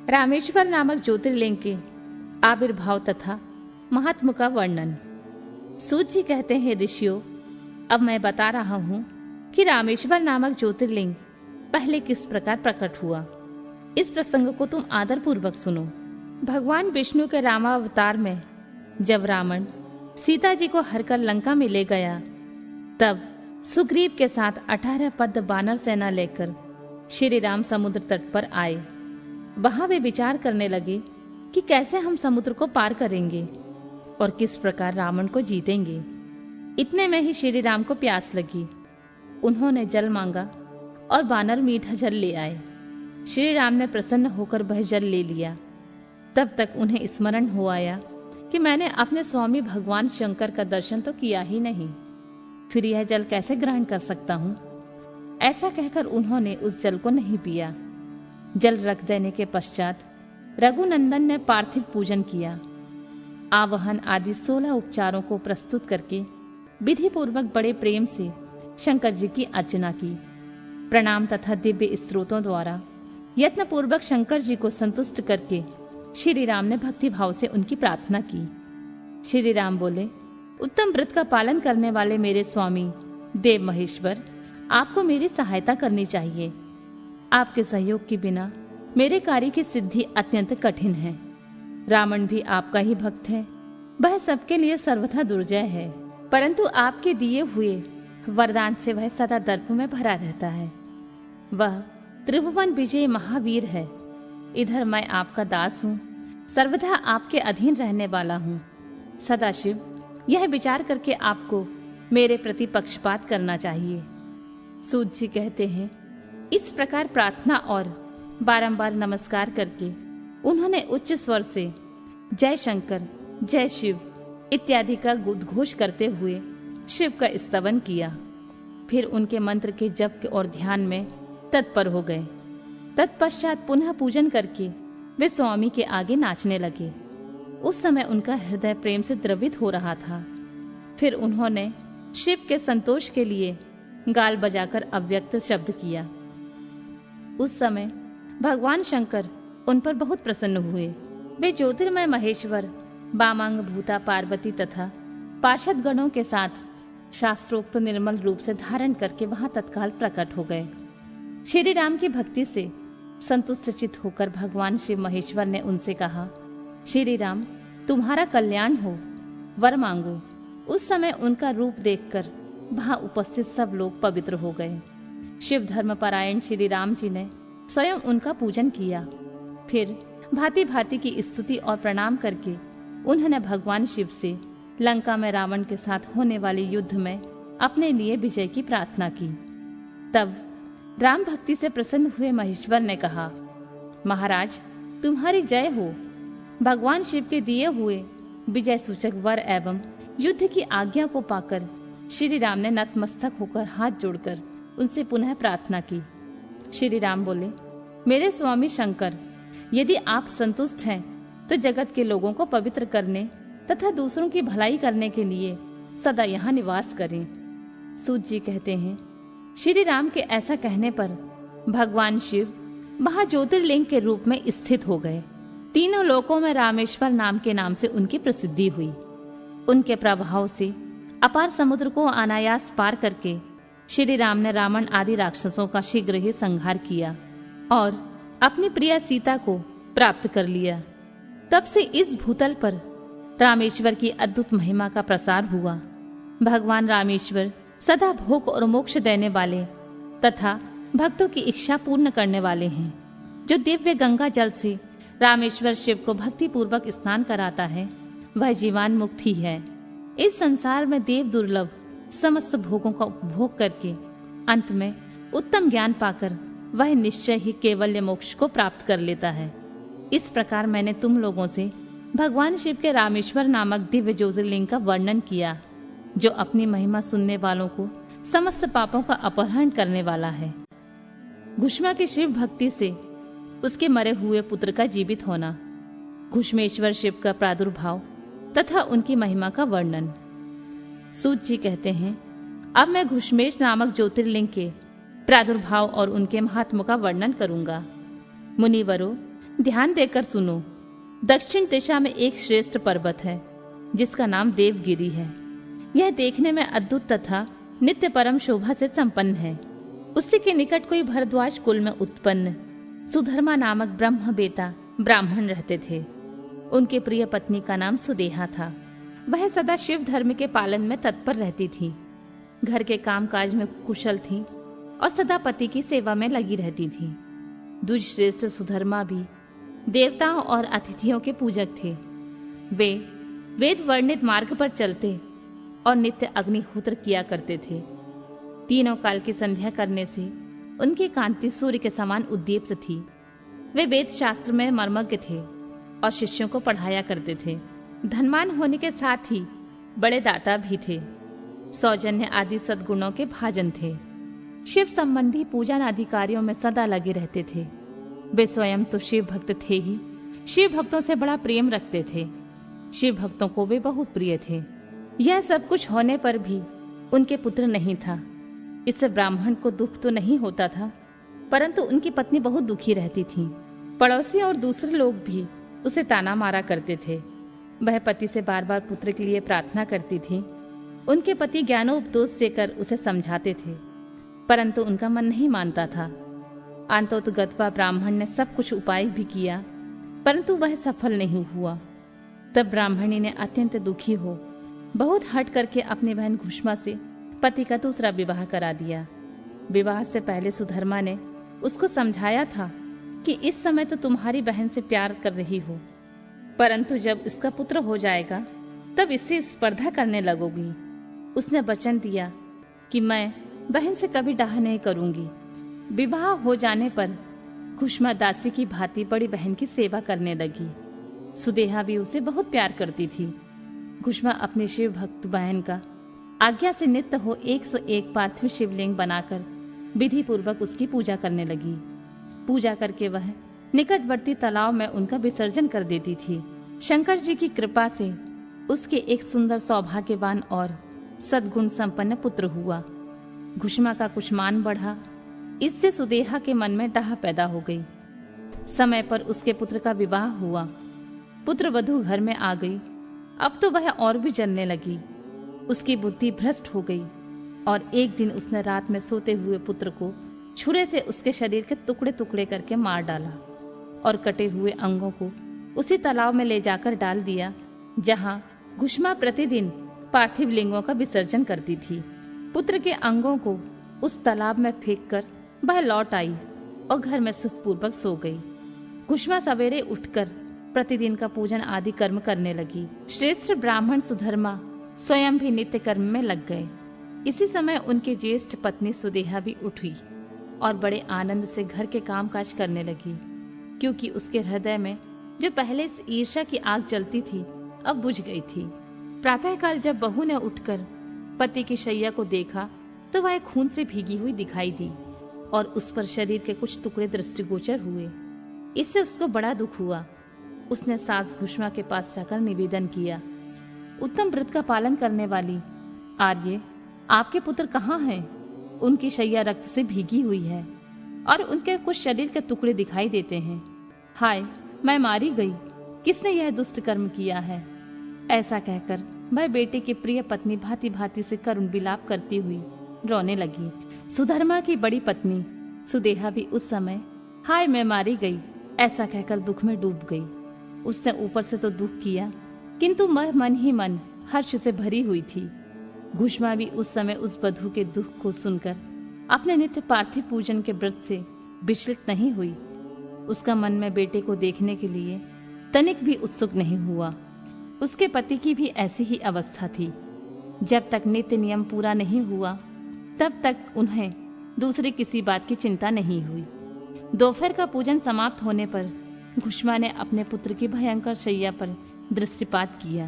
रामेश्वर नामक ज्योतिर्लिंग के आविर्भाव तथा महात्म का वर्णन। सूत जी कहते हैं, ऋषियों, अब मैं बता रहा हूँ कि रामेश्वर नामक ज्योतिर्लिंग पहले किस प्रकार प्रकट हुआ। इस प्रसंग को तुम आदर पूर्वक सुनो। भगवान विष्णु के रामावतार में जब रावण सीता जी को हरकर लंका में ले गया, तब सुग्रीव के साथ 18 पद वानर सेना लेकर श्री राम समुद्र तट पर आए। वहां वे विचार करने लगे कि कैसे हम समुद्र को पार करेंगे और किस प्रकार रावण को जीतेंगे। इतने में ही श्री राम को प्यास लगी। उन्होंने जल मांगा और वानर मीठा जल ले आए। श्री राम ने प्रसन्न होकर वह जल ले लिया। तब तक उन्हें स्मरण हो आया कि मैंने अपने स्वामी भगवान शंकर का दर्शन तो किया ही नहीं, फिर यह जल कैसे ग्रहण कर सकता हूँ। ऐसा कहकर उन्होंने उस जल को नहीं पिया। जल रख देने के पश्चात रघुनंदन ने पार्थिव पूजन किया। आवाहन आदि 16 उपचारों को प्रस्तुत करके विधि पूर्वक बड़े प्रेम से शंकर जी की अर्चना की। प्रणाम तथा दिव्य स्त्रोतों द्वारा यत्न पूर्वक शंकर जी को संतुष्ट करके श्री राम ने भक्ति भाव से उनकी प्रार्थना की। श्री राम बोले, उत्तम व्रत का पालन करने वाले मेरे स्वामी देव महेश्वर, आपको मेरी सहायता करनी चाहिए। आपके सहयोग के बिना मेरे कार्य की सिद्धि अत्यंत कठिन है। रावण भी आपका ही भक्त है, वह सबके लिए सर्वथा दुर्जय है, परंतु आपके दिए हुए वरदान से वह सदा दर्प में भरा रहता है। वह त्रिभुवन विजय महावीर है। इधर मैं आपका दास हूँ, सर्वथा आपके अधीन रहने वाला हूँ। सदाशिव यह विचार करके आपको मेरे प्रति पक्षपात करना चाहिए। सूत जी कहते हैं, इस प्रकार प्रार्थना और बारंबार नमस्कार करके उन्होंने उच्च स्वर से जय शंकर, जय शिव इत्यादि का उद्घोष करते हुए शिव का स्तवन किया। फिर उनके मंत्र के जप और ध्यान में तत्पर हो गए। तत्पश्चात पुनः पूजन करके वे स्वामी के आगे नाचने लगे। उस समय उनका हृदय प्रेम से द्रवित हो रहा था। फिर उन्होंने शिव के संतोष के लिए गाल बजाकर अव्यक्त शब्द किया। उस समय भगवान शंकर उन पर बहुत प्रसन्न हुए। वे ज्योतिर्मय महेश्वर वामांग भूता पार्वती तथा पार्षद गणों के साथ शास्त्रोक्त निर्मल रूप से धारण करके वहां तत्काल प्रकट हो गए। श्री राम की भक्ति से संतुष्ट चित्त होकर भगवान शिव महेश्वर ने उनसे कहा, श्री राम, तुम्हारा कल्याण हो, वर मांगो। उस समय उनका रूप देखकर वहां उपस्थित सब लोग पवित्र हो गए। शिव धर्म परायण श्री राम जी ने स्वयं उनका पूजन किया। फिर भांति भांति की स्तुति और प्रणाम करके उन्होंने भगवान शिव से लंका में रावण के साथ होने वाले युद्ध में अपने लिए विजय की प्रार्थना की। तब राम भक्ति से प्रसन्न हुए महेश्वर ने कहा, महाराज, तुम्हारी जय हो। भगवान शिव के दिए हुए विजय सूचक वर एवं युद्ध की आज्ञा को पाकर श्री राम ने नतमस्तक होकर हाथ जोड़कर उनसे पुनः प्रार्थना की। श्री राम बोले, मेरे स्वामी शंकर, यदि आप संतुष्ट हैं तो जगत के लोगों को पवित्र करने तथा दूसरों की भलाई करने के लिए सदा यहाँ निवास करें। सूत जी कहते हैं, श्री राम के ऐसा कहने पर भगवान शिव वहां ज्योतिर्लिंग के रूप में स्थित हो गए। तीनों लोकों में रामेश्वर नाम के नाम से उनकी प्रसिद्धि हुई। उनके प्रभाव से अपार समुद्र को अनायास पार करके श्री राम ने रावण आदि राक्षसों का शीघ्र ही संहार किया और अपनी प्रिय सीता को प्राप्त कर लिया। तब से इस भूतल पर रामेश्वर की अद्भुत महिमा का प्रसार हुआ। भगवान रामेश्वर सदा भोग और मोक्ष देने वाले तथा भक्तों की इच्छा पूर्ण करने वाले हैं। जो दिव्य गंगा जल से रामेश्वर शिव को भक्ति पूर्वक स्नान कराता है, वह जीवान मुक्त ही है। इस संसार में देव दुर्लभ समस्त भोगों का उपभोग करके अंत में उत्तम ज्ञान पाकर वह निश्चय ही केवल्य मोक्ष को प्राप्त कर लेता है। इस प्रकार मैंने तुम लोगों से भगवान शिव के रामेश्वर नामक दिव्य ज्योतिर्लिंग का वर्णन किया, जो अपनी महिमा सुनने वालों को समस्त पापों का अपहरण करने वाला है। घुष्मा की शिव भक्ति से उसके मरे हुए पुत्र का जीवित होना, घुष्मेश्वर शिव का प्रादुर्भाव तथा उनकी महिमा का वर्णन। सूत जी कहते हैं, अब मैं घुष्मेश नामक ज्योतिर्लिंग के प्रादुर्भाव और उनके महात्म का वर्णन करूंगा। मुनिवरों, ध्यान देकर सुनो। दक्षिण दिशा में एक श्रेष्ठ पर्वत है जिसका नाम देवगिरी है। यह देखने में अद्भुत तथा नित्य परम शोभा से संपन्न है। उसी के निकट कोई भरद्वाज कुल में उत्पन्न सुधर्मा नामक ब्रह्म बेटा ब्राह्मण रहते थे। उनके प्रिय पत्नी का नाम सुदेहा था। वह सदा शिव धर्म के पालन में तत्पर रहती थी, घर के कामकाज में कुशल थी और सदा पति की सेवा में लगी रहती थी। दुष्श्रेष्ठ सुधर्मा भी देवताओं और अतिथियों के पूजक थे। वे वेद वर्णित मार्ग पर चलते और नित्य अग्निहोत्र किया करते थे। तीनों काल की संध्या करने से उनकी कांति सूर्य के समान उद्दीप्त थी। वे वेद शास्त्र में मर्मज्ञ थे और शिष्यों को पढ़ाया करते थे। धनवान होने के साथ ही बड़े दाता भी थे। सौजन्य आदि सद्गुणों के भाजन थे। शिव संबंधी पूजन आदि कार्यों में सदा लगे रहते थे। वे स्वयं तो शिव भक्त थे ही, शिव भक्तों से बड़ा प्रेम रखते थे। शिव भक्तों को वे बहुत प्रिय थे। यह सब कुछ होने पर भी उनके पुत्र नहीं था। इससे ब्राह्मण को दुख तो नहीं होता था, परंतु उनकी पत्नी बहुत दुखी रहती थी। पड़ोसी और दूसरे लोग भी उसे ताना मारा करते थे। वह पति से बार बार पुत्र के लिए प्रार्थना करती थी। उनके पति ज्ञानोपदेश देकर उसे समझाते थे, परंतु उनका मन नहीं मानता था। अंततोगत्वा ब्राह्मण ने सब कुछ उपाय भी किया, परंतु वह सफल नहीं हुआ। तब ब्राह्मणी ने अत्यंत दुखी हो बहुत हट करके अपनी बहन घुष्मा से पति का दूसरा विवाह करा दिया। विवाह से पहले सुधर्मा ने उसको समझाया था कि इस समय तो तुम्हारी बहन से प्यार कर रही हो, परंतु जब इसका पुत्र हो जाएगा तब इससे स्पर्धा करने लगोगी। उसने वचन दिया कि मैं बहन से कभी डाह नहीं करूंगी। विवाह हो जाने पर घुष्मा दासी की भांति बड़ी बहन की सेवा करने लगी। सुदेहा भी उसे बहुत प्यार करती थी। घुष्मा अपनी शिव भक्त बहन का आज्ञा से नित्य हो 101 पार्थिव शिवलिंग बनाकर विधि पूर्वक उसकी पूजा करने लगी। पूजा करके वह निकटवर्ती तालाब में उनका विसर्जन कर देती थी। शंकर जी की कृपा से उसके एक सुंदर सौभाग्यवान और सद्गुण संपन्न पुत्र हुआ। घुष्मा का कुछ मान बढ़ा, इससे सुदेहा के मन में डाह पैदा हो गई। समय पर उसके पुत्र का विवाह हुआ। पुत्र वधू घर में आ गई। अब तो वह और भी जलने लगी। उसकी बुद्धि भ्रष्ट हो गई और एक दिन उसने रात में सोते हुए पुत्र को छुरे से उसके शरीर के टुकड़े टुकड़े करके मार डाला और कटे हुए अंगों को उसी तालाब में ले जाकर डाल दिया जहां घुष्मा प्रतिदिन पार्थिव लिंगों का विसर्जन करती थी। पुत्र के अंगों को उस तालाब में फेंककर वह लौट आई और घर में सुखपूर्वक सो गई। घुष्मा सवेरे उठकर प्रतिदिन का पूजन आदि कर्म करने लगी। श्रेष्ठ ब्राह्मण सुधर्मा स्वयं भी नित्य कर्म में लग गए। इसी समय उनकी ज्येष्ठ पत्नी सुदेहा भी उठी और बड़े आनंद से घर के कामकाज करने लगी, क्योंकि उसके हृदय में जो पहले से ईर्ष्या की आग जलती थी अब बुझ गई थी। प्रातःकाल जब बहू ने उठकर पति की शैया को देखा तो वह खून से भीगी हुई दिखाई दी और उस पर शरीर के कुछ टुकड़े दृष्टिगोचर हुए। इससे उसको बड़ा दुख हुआ। उसने सास घुष्मा के पास जाकर निवेदन किया, उत्तम व्रत का पालन करने वाली आर्य, आपके पुत्र कहाँ हैं? उनकी शैया रक्त से भीगी हुई है और उनके कुछ शरीर के टुकड़े दिखाई देते हैं। हाय, मैं मारी गई, किसने यह दुष्ट कर्म किया है? ऐसा कहकर वह बेटे की प्रिय पत्नी भांति भांति से करुण विलाप करती हुई रोने लगी। सुधर्मा की बड़ी पत्नी सुदेहा भी उस समय हाय मैं मारी गई ऐसा कहकर दुख में डूब गई। उसने ऊपर से तो दुख किया, किंतु मन ही मन हर्ष से भरी हुई थी। घुष्मा भी उस समय उस बधू के दुख को सुनकर अपने नित्य पार्थिव पूजन के व्रत से विचलित नहीं हुई। उसका मन में बेटे को देखने के लिए तनिक भी उत्सुक नहीं हुआ। उसके पति की भी ऐसी ही अवस्था थी। जब तक नित्य नियम पूरा नहीं हुआ तब तक उन्हें दूसरी किसी बात की चिंता नहीं हुई। दोपहर का पूजन समाप्त होने पर घुष्मा ने अपने पुत्र की भयंकर शैया पर दृष्टिपात किया,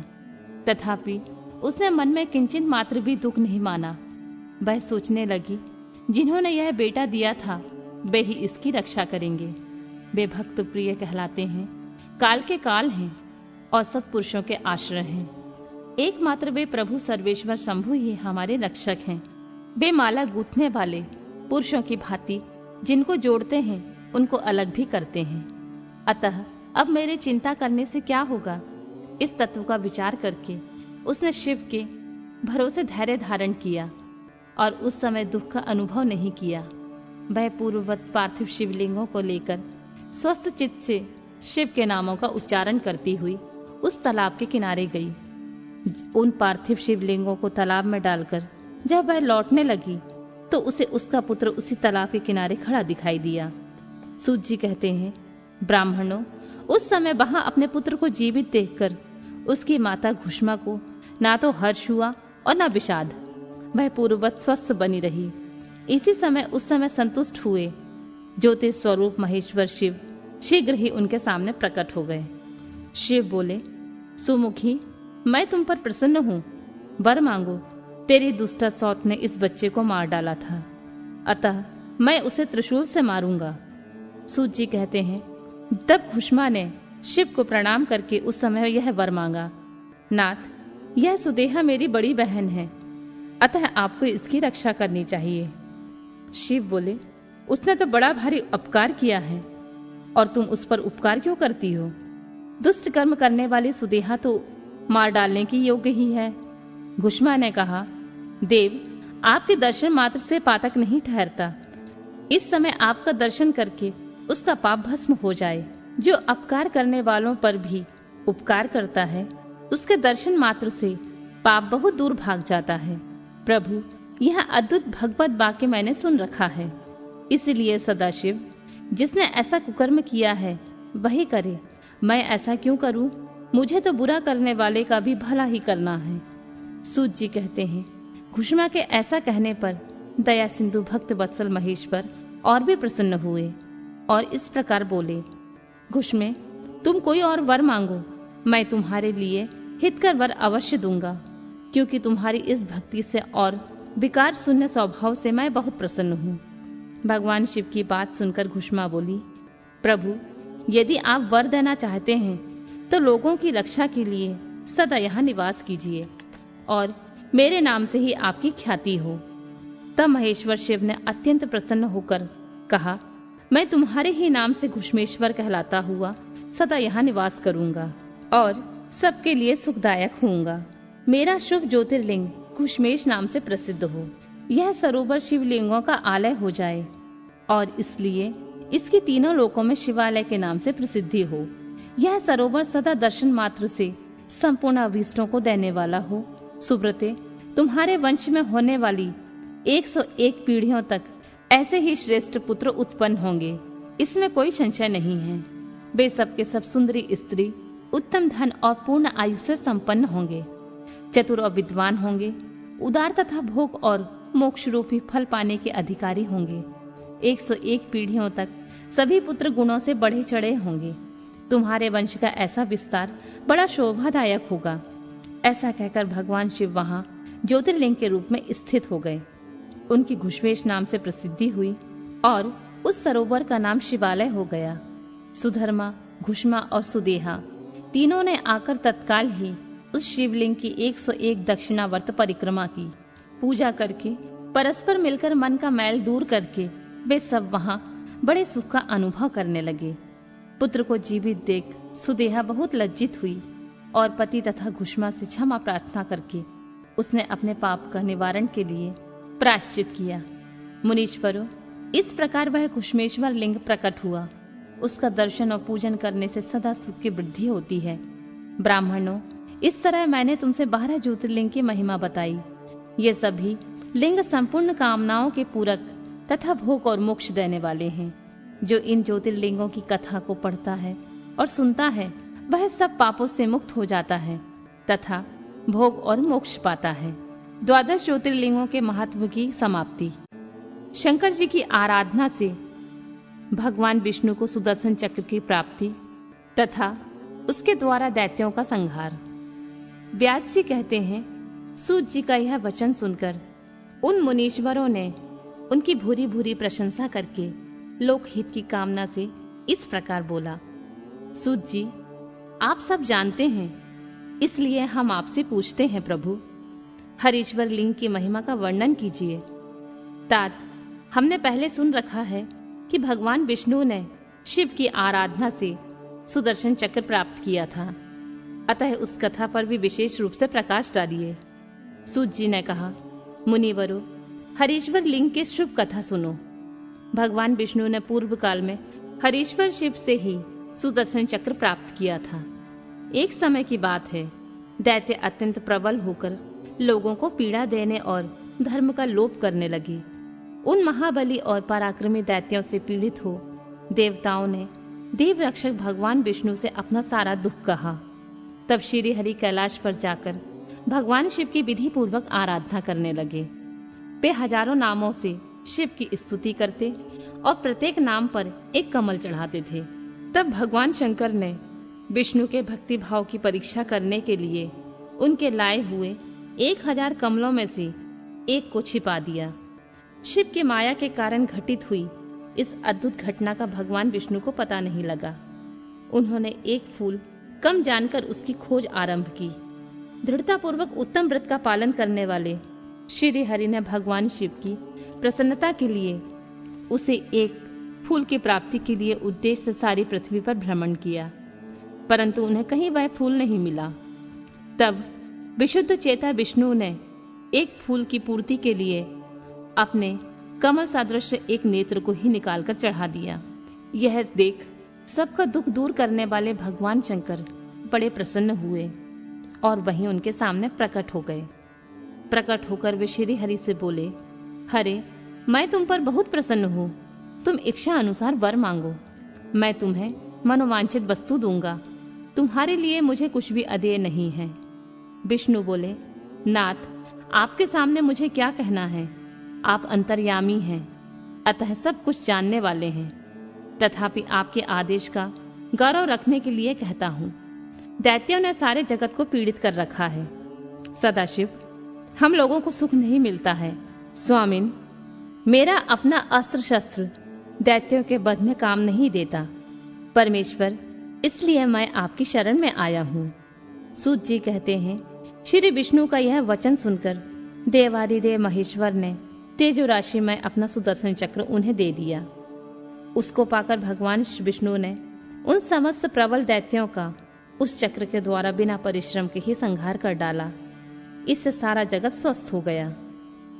तथापि उसने मन में किंचित मात्र भी दुख नहीं माना। वह सोचने लगी, जिन्होंने यह बेटा दिया था वे ही इसकी रक्षा करेंगे। वे भक्त प्रिय कहलाते हैं, काल के काल हैं और सत्पुरुषों के आश्रय हैं। एकमात्र वे प्रभु सर्वेश्वर शंभु ही हमारे रक्षक हैं। वे माला गूंथने वाले पुरुषों की भांति जिनको जोड़ते हैं उनको अलग भी करते हैं। अतः अब मेरे चिंता करने से क्या होगा। इस तत्व का विचार करके उसने शिव के भरोसे धैर्य धारण किया और उस समय दुख का अनुभव नहीं किया। वह पूर्ववत पार्थिव शिवलिंगों को लेकर स्वस्थ चित्त से शिव के नामों का उच्चारण करती हुई उस तालाब के किनारे गई। उन पार्थिव शिवलिंगों को तालाब में डालकर जब वह लौटने लगी तो उसे उसका पुत्र उसी तालाब के किनारे खड़ा दिखाई दिया। सूत जी कहते हैं, ब्राह्मणों, उस समय वहां अपने पुत्र को जीवित देखकर उसकी माता घुष्मा को ना तो हर्ष हुआ और ना विषाद। वह पूर्ववत स्वस्थ बनी रही। इसी समय उस समय संतुष्ट हुए ज्योतिष स्वरूप महेश्वर शिव शीघ्र ही उनके सामने प्रकट हो गए। शिव बोले, सुमुखी, मैं तुम पर प्रसन्न हूँ, वर मांगो। तेरी दुष्ट सौत ने इस बच्चे को मार डाला था, अतः मैं उसे त्रिशूल से मारूंगा। सूत जी कहते हैं, तब घुष्मा ने शिव को प्रणाम करके उस समय यह वर मांगा, नाथ, यह सुदेहा मेरी बड़ी बहन है, अतः आपको इसकी रक्षा करनी चाहिए। शिव बोले, उसने तो बड़ा भारी उपकार किया है और तुम उस पर उपकार क्यों करती हो? दुष्ट कर्म करने वाली सुदेहा तो मार डालने की योग्य ही है। घुष्मा ने कहा, देव, आपके दर्शन मात्र से पातक नहीं ठहरता। इस समय आपका दर्शन करके उसका पाप भस्म हो जाए। जो अपकार करने वालों पर भी उपकार करता है, उसके दर्शन मात्र से पाप बहुत दूर भाग जाता है। प्रभु, यह अद्भुत भगवत वाक्य मैंने सुन रखा है, इसलिए सदाशिव जिसने ऐसा कुकर्म किया है वही करे। मैं ऐसा क्यों करूं? मुझे तो बुरा करने वाले का भी भला ही करना है। सूत जी कहते हैं, घुष्मा के ऐसा कहने पर दया सिंधु भक्त वत्सल महेश्वर और भी प्रसन्न हुए और इस प्रकार बोले, घुष्मे, तुम कोई और वर मांगो, मैं तुम्हारे लिए हितकर वर अवश्य दूंगा, क्योंकि तुम्हारी इस भक्ति से और विकार शून्य स्वभाव से मैं बहुत प्रसन्न हूँ। भगवान शिव की बात सुनकर घुष्मा बोली, प्रभु, यदि आप वर देना चाहते हैं तो लोगों की रक्षा के लिए सदा यहाँ निवास कीजिए और मेरे नाम से ही आपकी ख्याति हो। तब महेश्वर शिव ने अत्यंत प्रसन्न होकर कहा, मैं तुम्हारे ही नाम से घुष्मेश्वर कहलाता हुआ सदा यहाँ निवास करूंगा और सबके लिए सुखदायक होऊंगा। मेरा शुभ ज्योतिर्लिंग घुष्मेश नाम से प्रसिद्ध हो, यह सरोवर शिवलिंगों का आलय हो जाए और इसलिए इसकी तीनों लोकों में शिवालय के नाम से प्रसिद्धि हो। यह सरोवर सदा दर्शन मात्र से संपूर्ण अभीष्टों को देने वाला हो। सुब्रते, तुम्हारे वंश में होने वाली 101 पीढ़ियों तक ऐसे ही श्रेष्ठ पुत्र उत्पन्न होंगे, इसमें कोई संशय नहीं है। वे सबके सब सुंदरी स्त्री, उत्तम धन और पूर्ण आयु से संपन्न होंगे, चतुर और विद्वान होंगे, उदार तथा भोग और मोक्ष रूपी फल पाने के अधिकारी होंगे। 101 पीढ़ियों तक सभी पुत्र गुणों से बढ़े चढ़े होंगे। तुम्हारे वंश का ऐसा विस्तार बड़ा शोभादायक होगा। ऐसा कहकर भगवान शिव वहां ज्योतिर्लिंग के रूप में स्थित हो गए। उनकी घुष्मेश नाम से प्रसिद्धि हुई और उस सरोवर का नाम शिवालय हो गया। सुधर्मा, घुष्मा और सुदेहा तीनों ने आकर तत्काल ही उस शिवलिंग की 101 दक्षिणावर्त परिक्रमा की। पूजा करके परस्पर मिलकर मन का मैल दूर करके वे सब वहां बड़े सुख का अनुभव करने लगे। पुत्र को जीवित देख सुदेहा बहुत लज्जित हुई और पति तथा घुष्मा से क्षमा प्रार्थना करके उसने अपने पाप का निवारण के लिए प्रायश्चित किया। मुनीश्वरों, इस प्रकार वह घुष्मेश्वर लिंग प्रकट हुआ। उसका दर्शन और पूजन करने से सदा सुख की वृद्धि होती है। ब्राह्मणों, इस तरह मैंने तुमसे 12 ज्योतिर्लिंग की महिमा बताई। ये सभी लिंग संपूर्ण कामनाओं के पूरक तथा भोग और मोक्ष देने वाले हैं। जो इन ज्योतिर्लिंगों की कथा को पढ़ता है और सुनता है, वह सब पापों से मुक्त हो जाता है तथा भोग और मोक्ष पाता है। 12 ज्योतिर्लिंगों के महत्व की समाप्ति। शंकर जी की आराधना से भगवान विष्णु को सुदर्शन चक्र की प्राप्ति तथा उसके द्वारा दैत्यों का संहार। व्यास जी कहते हैं, सूत जी का यह वचन सुनकर उन मुनीश्वरों ने उनकी भूरी भूरी प्रशंसा करके लोकहित की कामना से इस प्रकार बोला, सूत जी, आप सब जानते हैं, इसलिए हम आपसे पूछते हैं प्रभु, हरीश्वर लिंग की महिमा का वर्णन कीजिए। तात, हमने पहले सुन रखा है कि भगवान विष्णु ने शिव की आराधना से सुदर्शन चक्र प्राप्त किया था, अतः उस कथा पर भी विशेष रूप से प्रकाश डालिए। सूत जी ने कहा, मुनिवरों, हरीश्वर लिंग की शुभ कथा सुनो। भगवान विष्णु ने पूर्व काल में हरीश्वर शिव से ही सुदर्शन चक्र प्राप्त किया था। एक समय की बात है, दैत्य अत्यंत प्रबल होकर लोगों को पीड़ा देने और धर्म का लोप करने लगी। उन महाबली और पराक्रमी दैत्यों से पीड़ित हो देवताओं ने देव रक्षक भगवान विष्णु से अपना सारा दुख कहा। तब श्री हरि कैलाश पर जाकर भगवान शिव की विधि पूर्वक आराधना करने लगे। वे हजारों नामों से शिव की स्तुति करते और प्रत्येक नाम पर एक कमल चढ़ाते थे। तब भगवान शंकर ने विष्णु के भक्ति भाव की परीक्षा करने के लिए उनके लाए हुए 1000 कमलों में से एक को छिपा दिया। शिव की माया के कारण घटित हुई इस अद्भुत घटना का भगवान विष्णु को पता नहीं लगा। उन्होंने एक फूल कम जानकर उसकी खोज आरंभ की। दृढ़तापूर्वक उत्तम व्रत का पालन करने वाले श्री हरि ने भगवान शिव की प्रसन्नता के लिए उसे एक फूल की प्राप्ति के लिए उद्देश्य से सारी पृथ्वी पर भ्रमण किया, परंतु उन्हें कहीं वह फूल नहीं मिला। तब विशुद्ध चेता विष्णु ने एक फूल की पूर्ति के लिए अपने कमल सदृश एक नेत्र को ही निकालकर चढ़ा दिया। यह देख सबका दुख दूर करने वाले भगवान शंकर बड़े प्रसन्न हुए और वहीं उनके सामने प्रकट हो गए। प्रकट होकर वे श्री हरि से बोले, हरे, मैं तुम पर बहुत प्रसन्न हूँ। तुम इच्छा अनुसार वर मांगो, मैं तुम्हें मनोवांछित वस्तु दूंगा। तुम्हारे लिए मुझे कुछ भी अदेय नहीं है। विष्णु बोले, नाथ, आपके सामने मुझे क्या कहना है। आप अंतर्यामी हैं, अतः सब कुछ जानने वाले हैं। तथापि आपके आदेश का गौरव रखने के लिए कहता हूँ। दैत्यों ने सारे जगत को पीड़ित कर रखा है। सदाशिव, हम लोगों को सुख नहीं मिलता है। स्वामिन, मेरा अपना अस्त्र शस्त्र दैत्यों के वध में काम नहीं देता। परमेश्वर, इसलिए मैं आपकी शरण में आया हूँ। सूत जी कहते हैं, श्री विष्णु का यह वचन सुनकर देवादिदेव महेश्वर ने तेजो राशि में अपना सुदर्शन चक्र उन्हें दे दिया। उसको पाकर भगवान विष्णु ने उन समस्त प्रबल दैत्यों का उस चक्र के द्वारा बिना परिश्रम के ही संहार कर डाला। इससे सारा जगत स्वस्थ हो गया।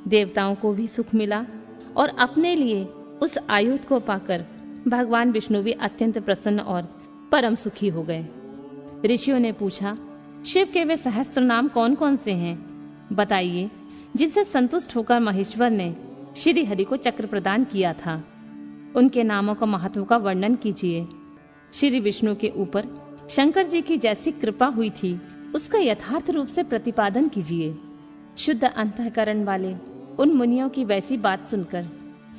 देवताओं को भी सुख मिला और अपने लिए उस आयुध को पाकर भगवान विष्णु भी अत्यंत प्रसन्न और परम सुखी हो गए। ऋषियों ने पूछा, शिव के वे सहस्त्र नाम कौन कौन से हैं? बताइए, जिनसे संतुष्ट होकर महेश्वर ने श्री हरि को चक्र प्रदान किया था। उनके नामों का महत्व का वर्णन कीजिए। श्री विष्णु के ऊपर शंकर जी की जैसी कृपा हुई थी, उसका यथार्थ रूप से प्रतिपादन कीजिए। शुद्ध अंतःकरण वाले उन मुनियों की वैसी बात सुनकर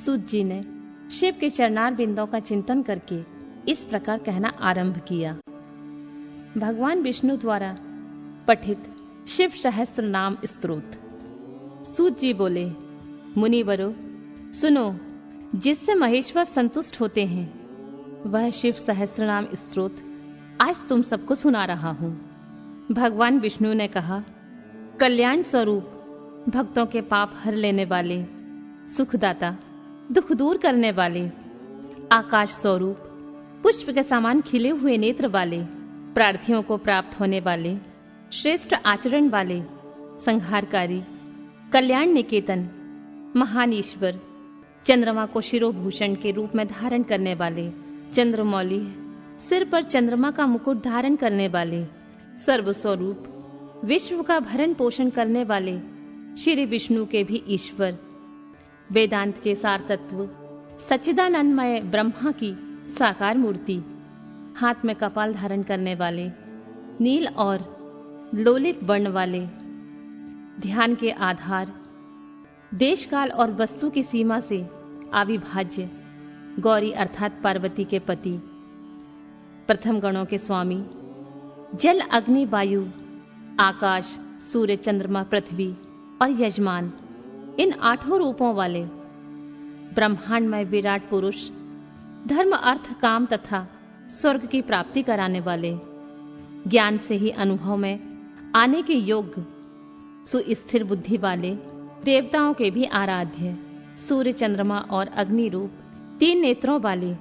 सूत जी ने शिव के चरणार बिंदों का चिंतन करके इस प्रकार कहना आरंभ किया। भगवान विष्णु द्वारा पठित शिव सहस्त्र नाम स्तोत्र। सूत जी बोले, मुनिवरों, सुनो, जिससे महेश्वर संतुष्ट होते हैं वह शिव सहस्त्र नाम स्तोत्र आज तुम सबको सुना रहा हूँ। भगवान विष्णु ने कहा, कल्याण स्वरूप, भक्तों के पाप हर लेने वाले, सुखदाता, दुख दूर करने वाले, आकाश स्वरूप, पुष्प के समान खिले हुए नेत्र वाले, प्रार्थियों को प्राप्त होने वाले, श्रेष्ठ आचरण वाले, संहारकारी, कल्याण निकेतन, महान ईश्वर, चंद्रमा को शिरोभूषण के रूप में धारण करने वाले, चंद्रमौली, सिर पर चंद्रमा का मुकुट धारण करने वाले, सर्वस्वरूप, विश्व का भरण पोषण करने वाले, श्री विष्णु के भी ईश्वर, वेदांत के सार तत्व, सच्चिदानंदमय ब्रह्मा की साकार मूर्ति, हाथ में कपाल धारण करने वाले, नील और लोलित वर्ण वाले, ध्यान के आधार, देश काल और वस्तु की सीमा से अविभाज्य, गौरी अर्थात पार्वती के पति, प्रथम गणों के स्वामी, जल अग्नि वायु, आकाश, सूर्य चंद्रमा पृथ्वी और यजमान, इन 8 रूपों वाले, ब्रह्मांड में विराट पुरुष, धर्म अर्थ काम तथा स्वर्ग की प्राप्ति कराने वाले, ज्ञान से ही अनुभव में आने के योग्य, सुस्थिर बुद्धि वाले, देवताओं के भी आराध्य, सूर्य चंद्रमा और अग्नि रूप 3 नेत्रों वाले,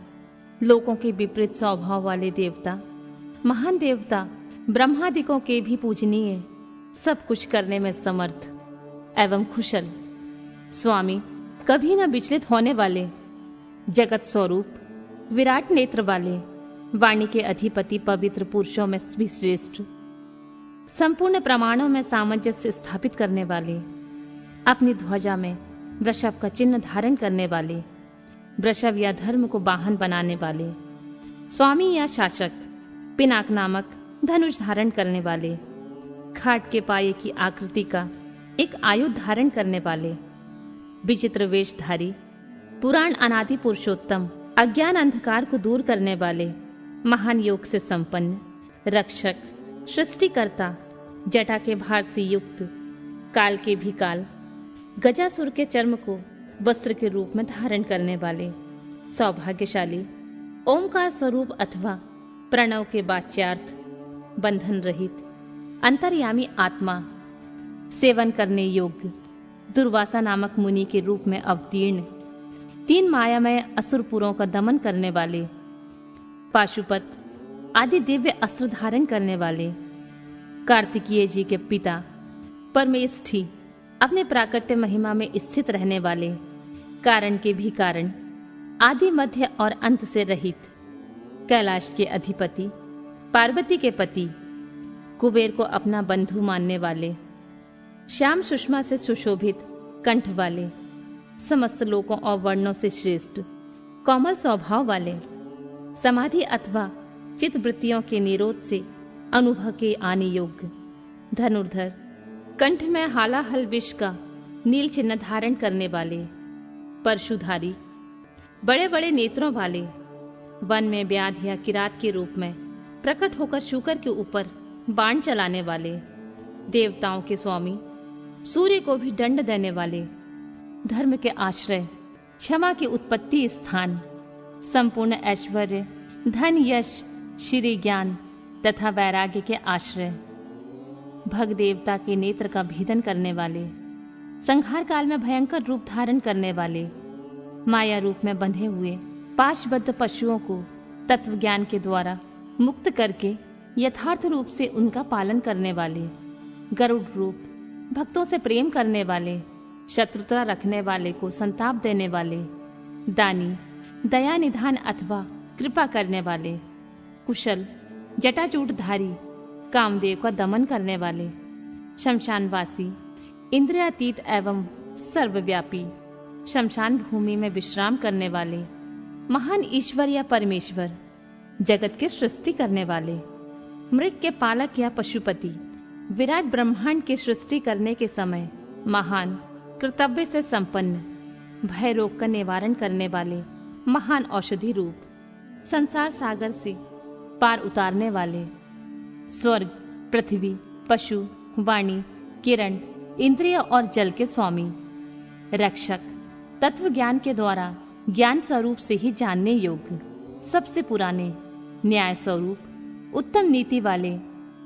लोगों के विपरीत स्वभाव वाले देवता, महान देवता, ब्रह्मादिकों के भी पूजनीय, सब कुछ करने में समर्थ एवं कुशल, स्वामी, कभी न विचलित होने वाले, जगत स्वरूप, विराट नेत्र वाले, वाणी के अधिपति, पवित्र पुरुषों में भी श्रेष्ठ, संपूर्ण प्रमाणों में सामंजस्य स्थापित करने वाले, अपनी ध्वजा में वृषभ का चिन्ह धारण करने वाले, वृषभ या धर्म को वाहन बनाने वाले, स्वामी या शासक, पिनाक नामक धनुष धारण करने वाले, खाट के पाये की आकृति का एक आयुध धारण करने वाले, विचित्र वेशधारी, पुराण अनादि पुरुषोत्तम, अज्ञान अंधकार को दूर करने वाले, महान योग से संपन्न, रक्षक, सृष्टिकर्ता, जटा के भार से युक्त, काल के भी काल, गजासुर के चर्म को वस्त्र के रूप में धारण करने वाले, सौभाग्यशाली, ओमकार स्वरूप अथवा प्रणव के वाच्यार्थ, बंधन रहित, अंतर्यामी आत्मा, सेवन करने योग्य, दुर्वासा नामक मुनि के रूप में अवतीर्ण, 3 मायामय असुरपुरों का दमन करने वाले, पाशुपत आदि दिव्य अस्त्र धारण करने वाले, कार्तिकीय जी के पिता, परमेष्ठी, अपने प्राकट्य महिमा में स्थित रहने वाले, कारण के भी कारण, आदि मध्य और अंत से रहित, कैलाश के अधिपति, पार्वती के पति, कुबेर को अपना बंधु मानने वाले, श्याम सुषमा से सुशोभित कंठ वाले, समस्त लोकों और वर्णों से श्रेष्ठ, कोमल स्वभाव वाले, समाधि अथवा चित्तवृत्तियों के निरोध से अनुभव के आने योग्य, धनुर्धर, कंठ में हालाहल विष का नील चिन्ह धारण करने वाले, परशुधारी, बड़े बड़े नेत्रों वाले, वन में व्याध या किरात के रूप में प्रकट होकर शूकर के ऊपर बाण चलाने वाले, देवताओं के स्वामी, सूर्य को भी दंड देने वाले, धर्म के आश्रय, क्षमा की उत्पत्ति स्थान, संपूर्ण ऐश्वर्य, धन, यश, श्री ज्ञान तथा वैराग्य के आश्रय, भग देवता के नेत्र का भेदन करने वाले, संहार काल में भयंकर रूप धारण करने वाले, माया रूप में बंधे हुए पाशबद्ध पशुओं को तत्व ज्ञान के द्वारा मुक्त करके यथार्थ रूप से उनका पालन करने वाले, गरुड़ रूप, भक्तों से प्रेम करने वाले, शत्रुता रखने वाले को संताप देने वाले, दानी, दया निधान अथवा कृपा करने वाले, कुशल, जटाजूटधारी, कामदेव का दमन करने वाले, शमशानवासी, इंद्रियातीत एवं सर्वव्यापी, शमशान भूमि में विश्राम करने वाले, महान ईश्वर या परमेश्वर, जगत के सृष्टि करने वाले, मृग के पालक या पशुपति, विराट ब्रह्मांड की सृष्टि करने के समय महान कर्तव्य से संपन्न, भय रोग का निवारण करने वाले, महान औषधि रूप, संसार सागर से पार उतारने वाले, स्वर्ग, पृथ्वी, पशु, वाणी, किरण, इंद्रिय और जल के स्वामी, रक्षक, तत्व ज्ञान के द्वारा ज्ञान स्वरूप से ही जानने योग्य, सबसे पुराने, न्याय स्वरूप, उत्तम नीति वाले,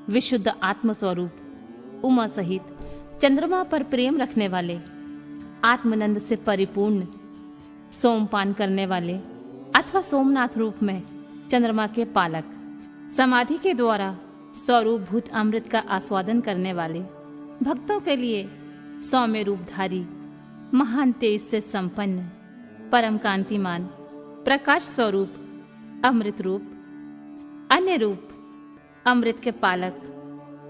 विशुद्ध आत्म स्वरूप, उमा सहित चंद्रमा पर प्रेम रखने वाले, आत्मनंद से परिपूर्ण, सोमपान करने वाले अथवा सोमनाथ रूप में चंद्रमा के पालक, समाधि के द्वारा स्वरूप भूत अमृत का आस्वादन करने वाले, भक्तों के लिए सौम्य रूपधारी, महान तेज से संपन्न, परम कांतिमान, प्रकाश स्वरूप, अमृत रूप, अन्य रूप, अमृत के पालक,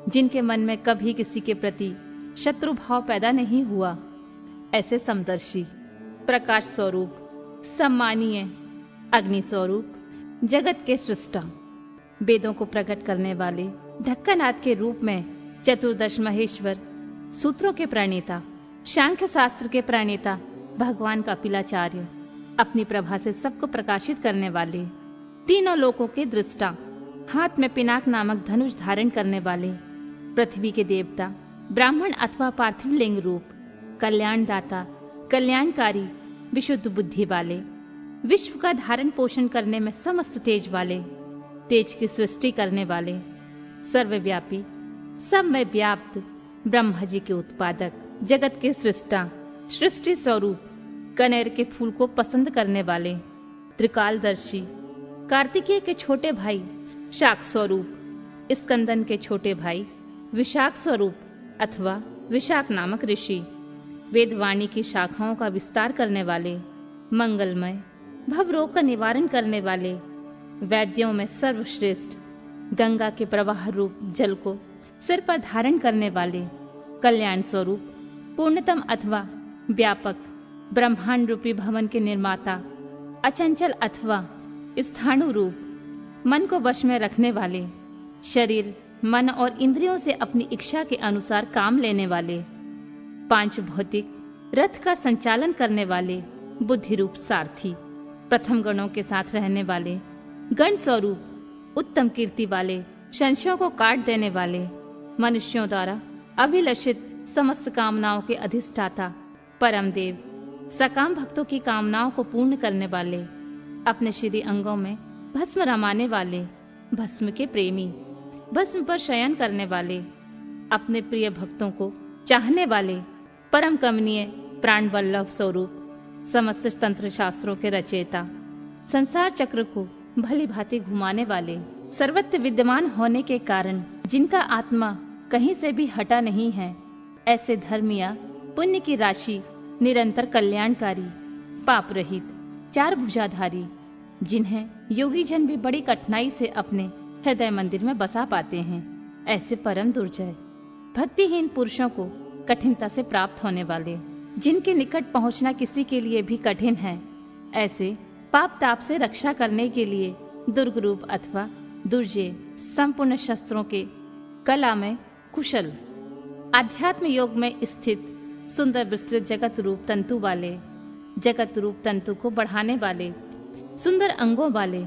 जिनके मन में कभी किसी के प्रति शत्रु भाव पैदा नहीं हुआ, ऐसे समदर्शी, प्रकाश स्वरूप, सम्मानीय, अग्नि स्वरूप, जगत के सृष्टा, वेदों को प्रकट करने वाले, ढक्कनाथ के रूप में चतुर्दश महेश्वर, सूत्रों के प्रणेता, सांख्य शास्त्र के प्रणेता, भगवान कपिलाचार्य, अपनी प्रभा से सबको प्रकाशित करने वाले, तीनों लोकों के दृष्टा, हाथ में पिनाक नामक धनुष धारण करने वाले, पृथ्वी के देवता, ब्राह्मण अथवा पार्थिव लिंग रूप, कल्याणदाता, कल्याणकारी, विशुद्ध बुद्धि वाले, विश्व का धारण पोषण करने में समस्त तेज वाले, तेज की सृष्टि करने वाले, सर्वव्यापी, सब में व्याप्त, ब्रह्मा जी के उत्पादक, जगत के सृष्टा, सृष्टि स्वरूप, कनेर के फूल को पसंद करने वाले, त्रिकालदर्शी, कार्तिकेय के छोटे भाई, शाक स्वरूप, स्कंदन के छोटे भाई विशाख स्वरूप अथवा विशाख नामक ऋषि, वेदवाणी की शाखाओं का विस्तार करने वाले, मंगलमय, भवरोग का निवारण करने वाले, वैद्यों में सर्वश्रेष्ठ, गंगा के प्रवाह रूप जल को सिर पर धारण करने वाले, कल्याण स्वरूप, पूर्णतम अथवा व्यापक, ब्रह्मांड रूपी भवन के निर्माता, अचंचल अथवा स्थाणु रूप, मन को वश में रखने वाले, शरीर, मन और इंद्रियों से अपनी इच्छा के अनुसार काम लेने वाले, पांच भौतिक रथ का संचालन करने वाले, बुद्धि रूप सारथी, प्रथम गणों के साथ रहने वाले, गण स्वरूप, उत्तम कीर्ति वाले, संशयों को काट देने वाले, मनुष्यों द्वारा अभिलषित समस्त कामनाओं के अधिष्ठाता, परम देव, सकाम भक्तों की कामनाओं को पूर्ण करने वाले, अपने श्री अंगों में भस्म रमाने वाले, भस्म के प्रेमी, भस्म पर शयन करने वाले, अपने प्रिय भक्तों को चाहने वाले, परम कमनीय प्राण वल्लभ स्वरूप, समस्त तंत्र शास्त्रों के रचयिता, संसार चक्र को भली भांति घुमाने वाले, सर्वत्र विद्यमान होने के कारण जिनका आत्मा कहीं से भी हटा नहीं है, ऐसे धर्म या पुण्य की राशि, निरंतर कल्याणकारी, पाप रहित, चार भुजाधारी, जिन्हें योगी जन भी बड़ी कठिनाई से अपने हृदय मंदिर में बसा पाते हैं, ऐसे परम दुर्जय भक्तिहीन पुरुषों को कठिनता से प्राप्त होने वाले, जिनके निकट पहुंचना किसी के लिए भी कठिन है, ऐसे पाप ताप से रक्षा करने के लिए दुर्ग रूप अथवा दुर्जय संपूर्ण शस्त्रों के कला में कुशल, आध्यात्म योग में स्थित, सुंदर विस्तृत जगत रूप तंतु वाले, जगत रूप तंतु को बढ़ाने वाले, सुंदर अंगों वाले,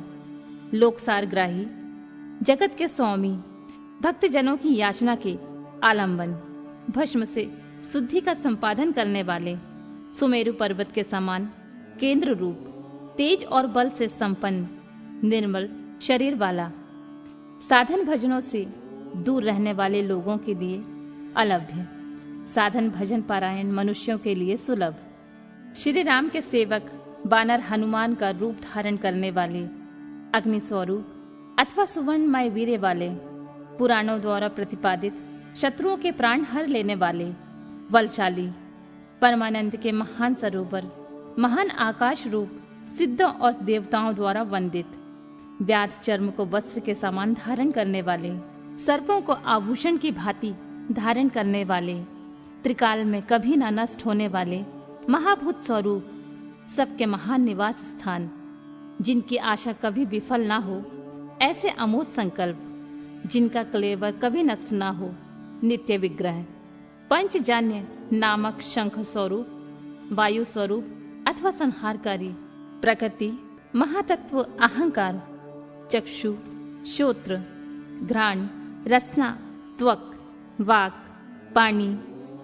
लोकसार ग्राही, जगत के स्वामी, भक्त जनों की याचना के आलंबन, भस्म से शुद्धि का संपादन करने वाले, सुमेरु पर्वत के समान केंद्र रूप, तेज और बल से संपन्न, निर्मल शरीर वाला, साधन भजनों से दूर रहने वाले लोगों के लिए अलभ्य, साधन भजन पारायण मनुष्यों के लिए सुलभ, श्री राम के सेवक बानर हनुमान का रूप धारण करने वाले, अग्नि स्वरूप अथवा सुवर्णमय वीर्य वाले, पुराणों द्वारा प्रतिपादित शत्रुओं के प्राण हर लेने वाले, बलशाली, परमानंद के महान सरोवर, महान आकाश रूप, सिद्धों और देवताओं द्वारा वंदित, व्याध चर्म को वस्त्र के समान धारण करने वाले, सर्पों को आभूषण की भांति धारण करने वाले, त्रिकाल में कभी न नष्ट होने वाले, महाभूत स्वरूप, सबके महान निवास स्थान, जिनकी आशा कभी विफल ना हो, ऐसे अमोघ संकल्प, जिनका कलेवर कभी नष्ट ना हो, नित्य विग्रह, पंचजन्य नामक शंख स्वरूप, वायु स्वरूप अथवा संहारकारी, प्रकृति, महातत्व अहंकार, चक्षु, श्रोत्र, घ्राण, रसना, त्वक, वाक, पानी,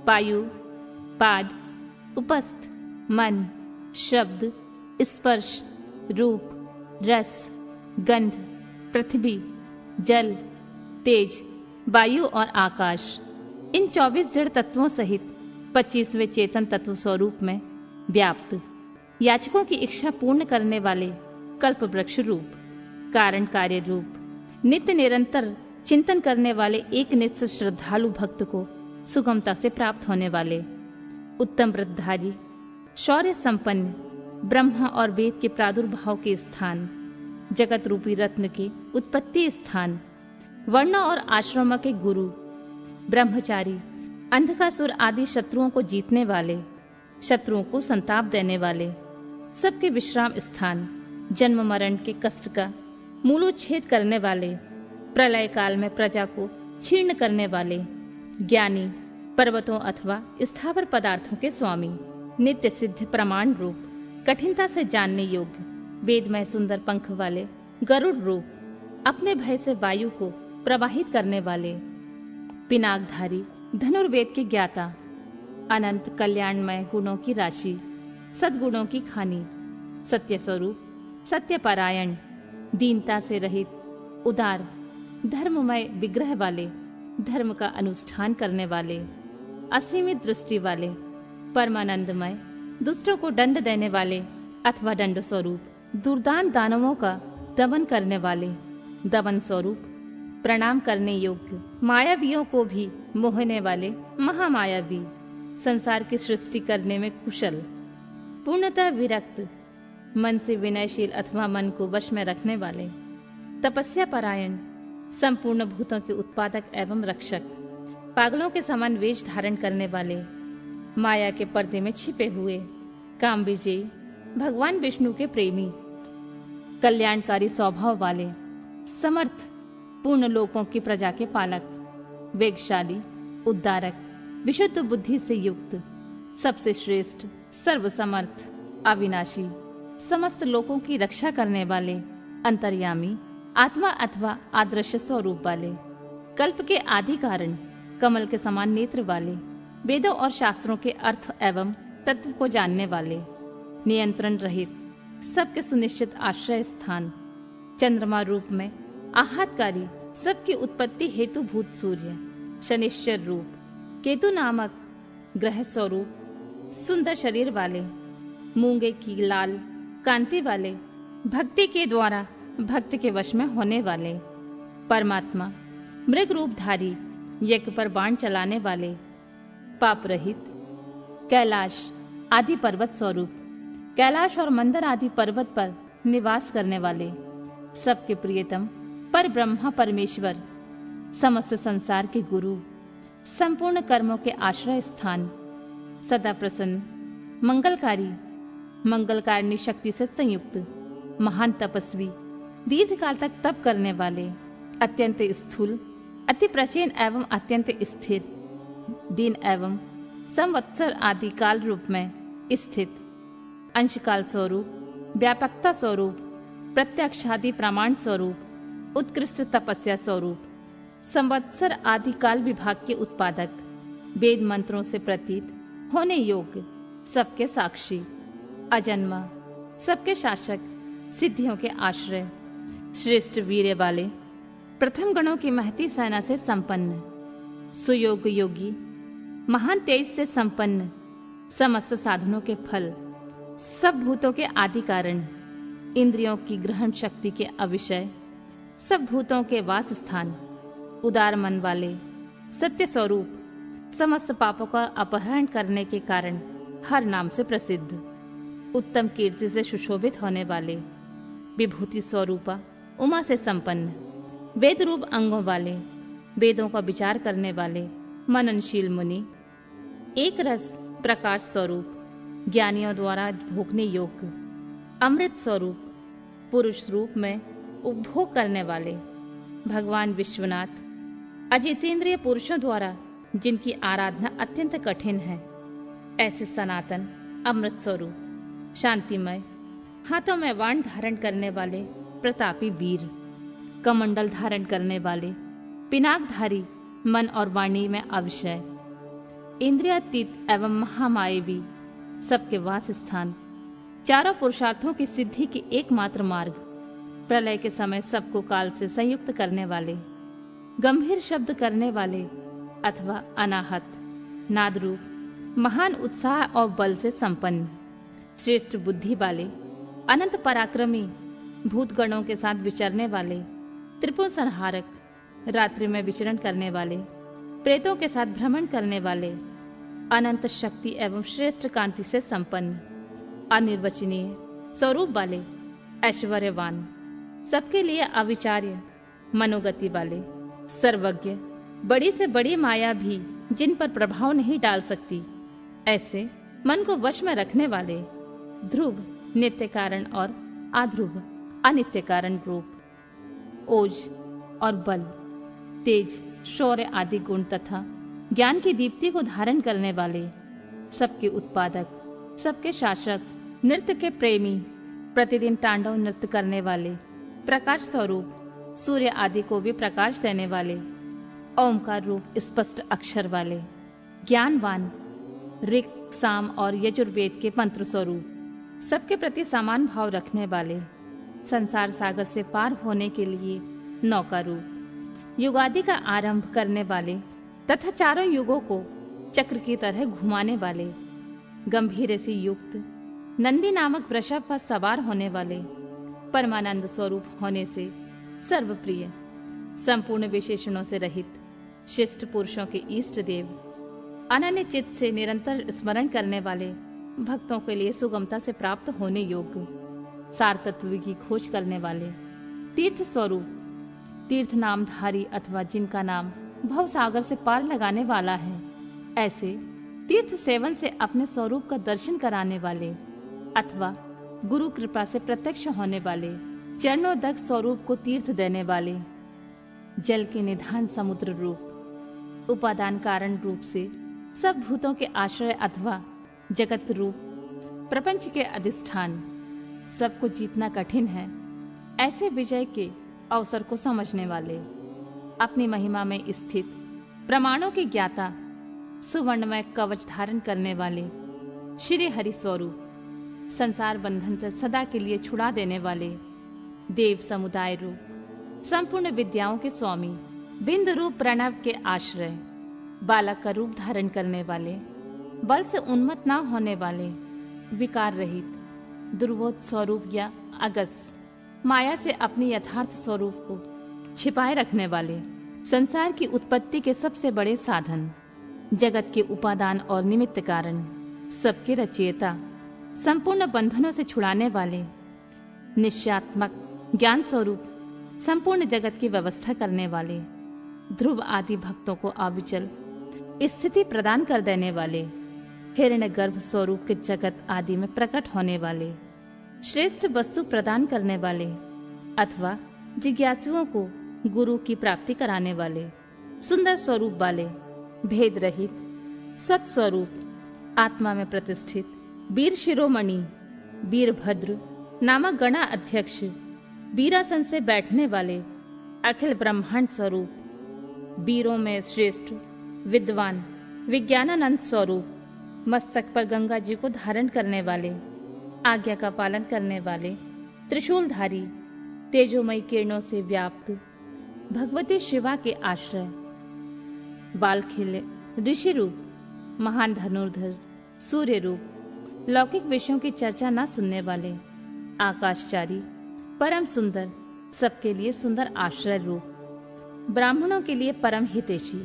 पायु, पाद, उपस्थ, मन, शब्द, स्पर्श, रूप, रस, गंध, पृथ्वी, जल, तेज, वायु और आकाश, इन 24 जड़ तत्वों सहित 25वें चेतन तत्व स्वरूप में व्याप्त, याचकों की इच्छा पूर्ण करने वाले कल्प वृक्ष रूप, कारण कार्य रूप, नित्य निरंतर चिंतन करने वाले एक निश्चित श्रद्धालु भक्त को सुगमता से प्राप्त होने वाले, उत्तम व्रतधारी, शौर्य संपन्न, ब्रह्मा और वेद के प्रादुर्भाव के स्थान, जगत रूपी रत्न के उत्पत्ति स्थान, वर्ण और आश्रम के गुरु, ब्रह्मचारी, अंधकासुर आदि शत्रुओं को जीतने वाले, शत्रुओं को संताप देने वाले, सबके विश्राम स्थान, जन्म मरण के कष्ट का मूलोच्छेद करने वाले, प्रलय काल में प्रजा को छीर्ण करने वाले, ज्ञानी, पर्वतों अथवा स्थावर पदार्थों के स्वामी, नित्य सिद्ध प्रमाण रूप, कठिनता से जानने योग्य, वेदमय सुंदर पंख वाले, गरुड़ रूप, अपने भय से वायु को प्रवाहित करने वाले, पिनाकधारी, धनुर्वेद के ज्ञाता, अनंत कल्याणमय गुणों की राशि, सद्गुणों की खानी, सत्य स्वरूप, सत्यपरायण, दीनता से रहित, उदार, धर्ममय विग्रह वाले, धर्म का अनुष्ठान करने वाले, असीमित दृष्टि वाले, परमानंदमय, दुष्टों को दंड देने वाले अथवा दंड स्वरूप, दुर्दान दानवों का दमन करने वाले, दमन स्वरूप, प्रणाम करने योग्य, मायावियों को भी मोहने वाले महामायावी, संसार की सृष्टि करने में कुशल, पूर्णतः विरक्त, मन से विनयशील अथवा मन को वश में रखने वाले, तपस्या परायण, संपूर्ण भूतों के उत्पादक एवं रक्षक, पागलों के समान वेश धारण करने वाले, माया के पर्दे में छिपे हुए, काम विजयी, भगवान विष्णु के प्रेमी, कल्याणकारी स्वभाव वाले, समर्थ, पूर्ण लोकों की प्रजा के पालक, वेगशाली, उद्धारक, विशुद्ध बुद्धि से युक्त, सबसे श्रेष्ठ, सर्वसमर्थ, अविनाशी, समस्त लोकों की रक्षा करने वाले, अंतर्यामी, आत्मा अथवा आदर्श स्वरूप वाले, कल्प के आदि कारण, कमल के समान नेत्र वाले, वेदों और शास्त्रों के अर्थ एवं तत्व को जानने वाले, नियंत्रण रहित, सबके सुनिश्चित आश्रय स्थान, चंद्रमा रूप में आहातकारी, सबकी उत्पत्ति हेतु भूत सूर्य, शनिश्चर रूप, केतु नामक ग्रह स्वरूप, सुंदर शरीर वाले, मूंगे की लाल कांति वाले, भक्ति के द्वारा भक्त के वश में होने वाले, परमात्मा, मृग रूपधारी, यज्ञ पर बाण चलाने वाले, पाप रहित, कैलाश आदि पर्वत स्वरूप, कैलाश और मंदर आदि पर्वत पर निवास करने वाले, सबके प्रियतम, पर ब्रह्मा परमेश्वर, समस्त संसार के गुरु, संपूर्ण कर्मों के आश्रय स्थान, सदा प्रसन्न, मंगलकारी, मंगलकारिणी शक्ति से संयुक्त, महान तपस्वी, दीर्घ काल तक तप करने वाले, अत्यंत स्थूल, अति प्राचीन एवं अत्यंत स्थिर, दिन एवं संवत्सर आदि काल रूप में स्थित, अंशकाल स्वरूप, व्यापकता स्वरूप, प्रत्यक्षादि प्रमाण स्वरूप, उत्कृष्ट तपस्या स्वरूप, संवत्सर आदि काल विभाग के उत्पादक, वेद मंत्रों से प्रतीत होने योग्य, सबके साक्षी, अजन्मा, सबके शासक, सिद्धियों के आश्रय, श्रेष्ठ वीर्य वाले, प्रथम गणों की महती सेना से संपन्न, सुयोग योगी, महान तेज से संपन्न, समस्त साधनों के फल, सब भूतों के आदि कारण, इंद्रियों की ग्रहण शक्ति के अविषय, सब भूतों के वास स्थान, उदार मन वाले, सत्य स्वरूप, समस्त पापों का अपहरण करने के कारण हर नाम से प्रसिद्ध, उत्तम कीर्ति से सुशोभित होने वाले, विभूति स्वरूपा, उमा से संपन्न, वेद रूप अंगों वाले, वेदों का विचार करने वाले, मननशील मुनि, एक रस प्रकाश स्वरूप, ज्ञानियों द्वारा भोगने योग्य, अमृत स्वरूप, पुरुष रूप में उपभोग करने वाले, भगवान विश्वनाथ, अजितेंद्रिय पुरुषों द्वारा जिनकी आराधना अत्यंत कठिन है, ऐसे सनातन अमृत स्वरूप, शांतिमय, हाथों में वाण धारण करने वाले प्रतापी वीर, कमंडल धारण करने वाले, पिनाकधारी, मन और वाणी में अविषय, इंद्रियातीत एवं महामायवी, सबके वास स्थान, चारों पुरुषार्थों की सिद्धि की एकमात्र मार्ग, प्रलय के समय सबको काल से संयुक्त करने वाले, गंभीर शब्द करने वाले अथवा अनाहत, नाद रूप, महान उत्साह और बल से संपन्न, श्रेष्ठ बुद्धि वाले, अनंत पराक्रमी, भूतगणों के साथ विचरने वाले, त्रिपुर संहारक, रात्रि में विचरण करने वाले, प्रेतों के साथ भ्रमण करने वाले, अनंत शक्ति एवं श्रेष्ठ कांति से संपन्न, अनिर्वचनीय स्वरूप वाले, ऐश्वर्यवान, सबके लिए अविचार्य, मनोगति वाले, सर्वज्ञ, बड़ी से बड़ी माया भी जिन पर प्रभाव नहीं डाल सकती, ऐसे मन को वश में रखने वाले, ध्रुव नित्य कारण और आध्रुव अनित्य कारण रूप, ओज और बल, तेज, शौर्य आदि गुण तथा ज्ञान की दीप्ति को धारण करने वाले, सबके उत्पादक, सबके शासक, नृत्य के प्रेमी, प्रतिदिन तांडव नृत्य करने वाले, प्रकाश स्वरूप, सूर्य आदि को भी प्रकाश देने वाले, ओमकार रूप स्पष्ट अक्षर वाले, ज्ञानवान, ऋक, साम और यजुर्वेद के मंत्र स्वरूप, सबके प्रति समान भाव रखने वाले, संसार सागर से पार होने के लिए नौका रूप, युगादि का आरंभ करने वाले तथा चारों युगों को चक्र की तरह घुमाने वाले, गंभीर से युक्त, नंदी नामक वृषभ पर सवार होने वाले, परमानंद स्वरूप होने से सर्वप्रिय, संपूर्ण विशेषणों से रहित, शिष्ट पुरुषों के इष्ट देव, अनन्य चित्त से निरंतर स्मरण करने वाले भक्तों के लिए सुगमता से प्राप्त होने योग्य, सार तत्व की खोज करने वाले, तीर्थ स्वरूप, तीर्थ नामधारी अथवा जिनका नाम भव सागर से पार लगाने वाला है, ऐसे तीर्थ सेवन से अपने स्वरूप का दर्शन कराने वाले अथवा गुरु कृपा से प्रत्यक्ष होने वाले, चरणोदक स्वरूप को तीर्थ देने वाले, जल के निधान समुद्र रूप, उपादान कारण रूप से सब भूतों के आश्रय अथवा जगत रूप, प्रपंच के अधिष्ठान, सबको जीतना कठिन है, ऐसे विजय के अवसर को समझने वाले, अपनी महिमा में स्थित प्रमाणों के ज्ञाता, सुवर्णमय कवच धारण करने वाले, श्री हरि स्वरूप, संसार बंधन से सदा के लिए छुड़ा देने वाले, देव समुदाय रूप, संपूर्ण विद्याओं के स्वामी, बिंद रूप प्रणव के आश्रय, बालक का रूप धारण करने वाले, बल से उन्मत्त न होने वाले, विकार रहित, दुर्बोध स्वरूप या अगस, माया से अपनी यथार्थ स्वरूप को छिपाए रखने वाले, संसार की उत्पत्ति के सबसे बड़े साधन, जगत के उपादान और निमित्त कारण, सबके रचयिता, संपूर्ण बंधनों से छुड़ाने वाले, निश्चयात्मक ज्ञान स्वरूप, संपूर्ण जगत की व्यवस्था करने वाले, ध्रुव आदि भक्तों को अविचल स्थिति प्रदान कर देने वाले, हिरण्य गर्भ स्वरूप के जगत आदि में प्रकट होने वाले, श्रेष्ठ वस्तु प्रदान करने वाले अथवा जिज्ञासुओं को गुरु की प्राप्ति कराने वाले, सुंदर स्वरूप वाले, भेद रहित, स्वत स्वरूप, आत्मा में प्रतिष्ठित, वीर शिरोमणि, वीरभद्र नामक गणा अध्यक्ष, वीरासन से बैठने वाले, अखिल ब्रह्मांड स्वरूप, वीरों में श्रेष्ठ, विद्वान, विज्ञानानंद स्वरूप, मस्तक पर गंगा जी को धारण करने वाले, आज्ञा का पालन करने वाले, त्रिशूलधारी, तेजोमयी किरणों से व्याप्त, भगवती शिवा के आश्रय, बाल खिले ऋषि रूप, महान धनुर्धर, सूर्य रूप, लौकिक विषयों की चर्चा न सुनने वाले, आकाशचारी, परम सुंदर, सबके लिए सुंदर आश्रय रूप, ब्राह्मणों के लिए परम हितैषी,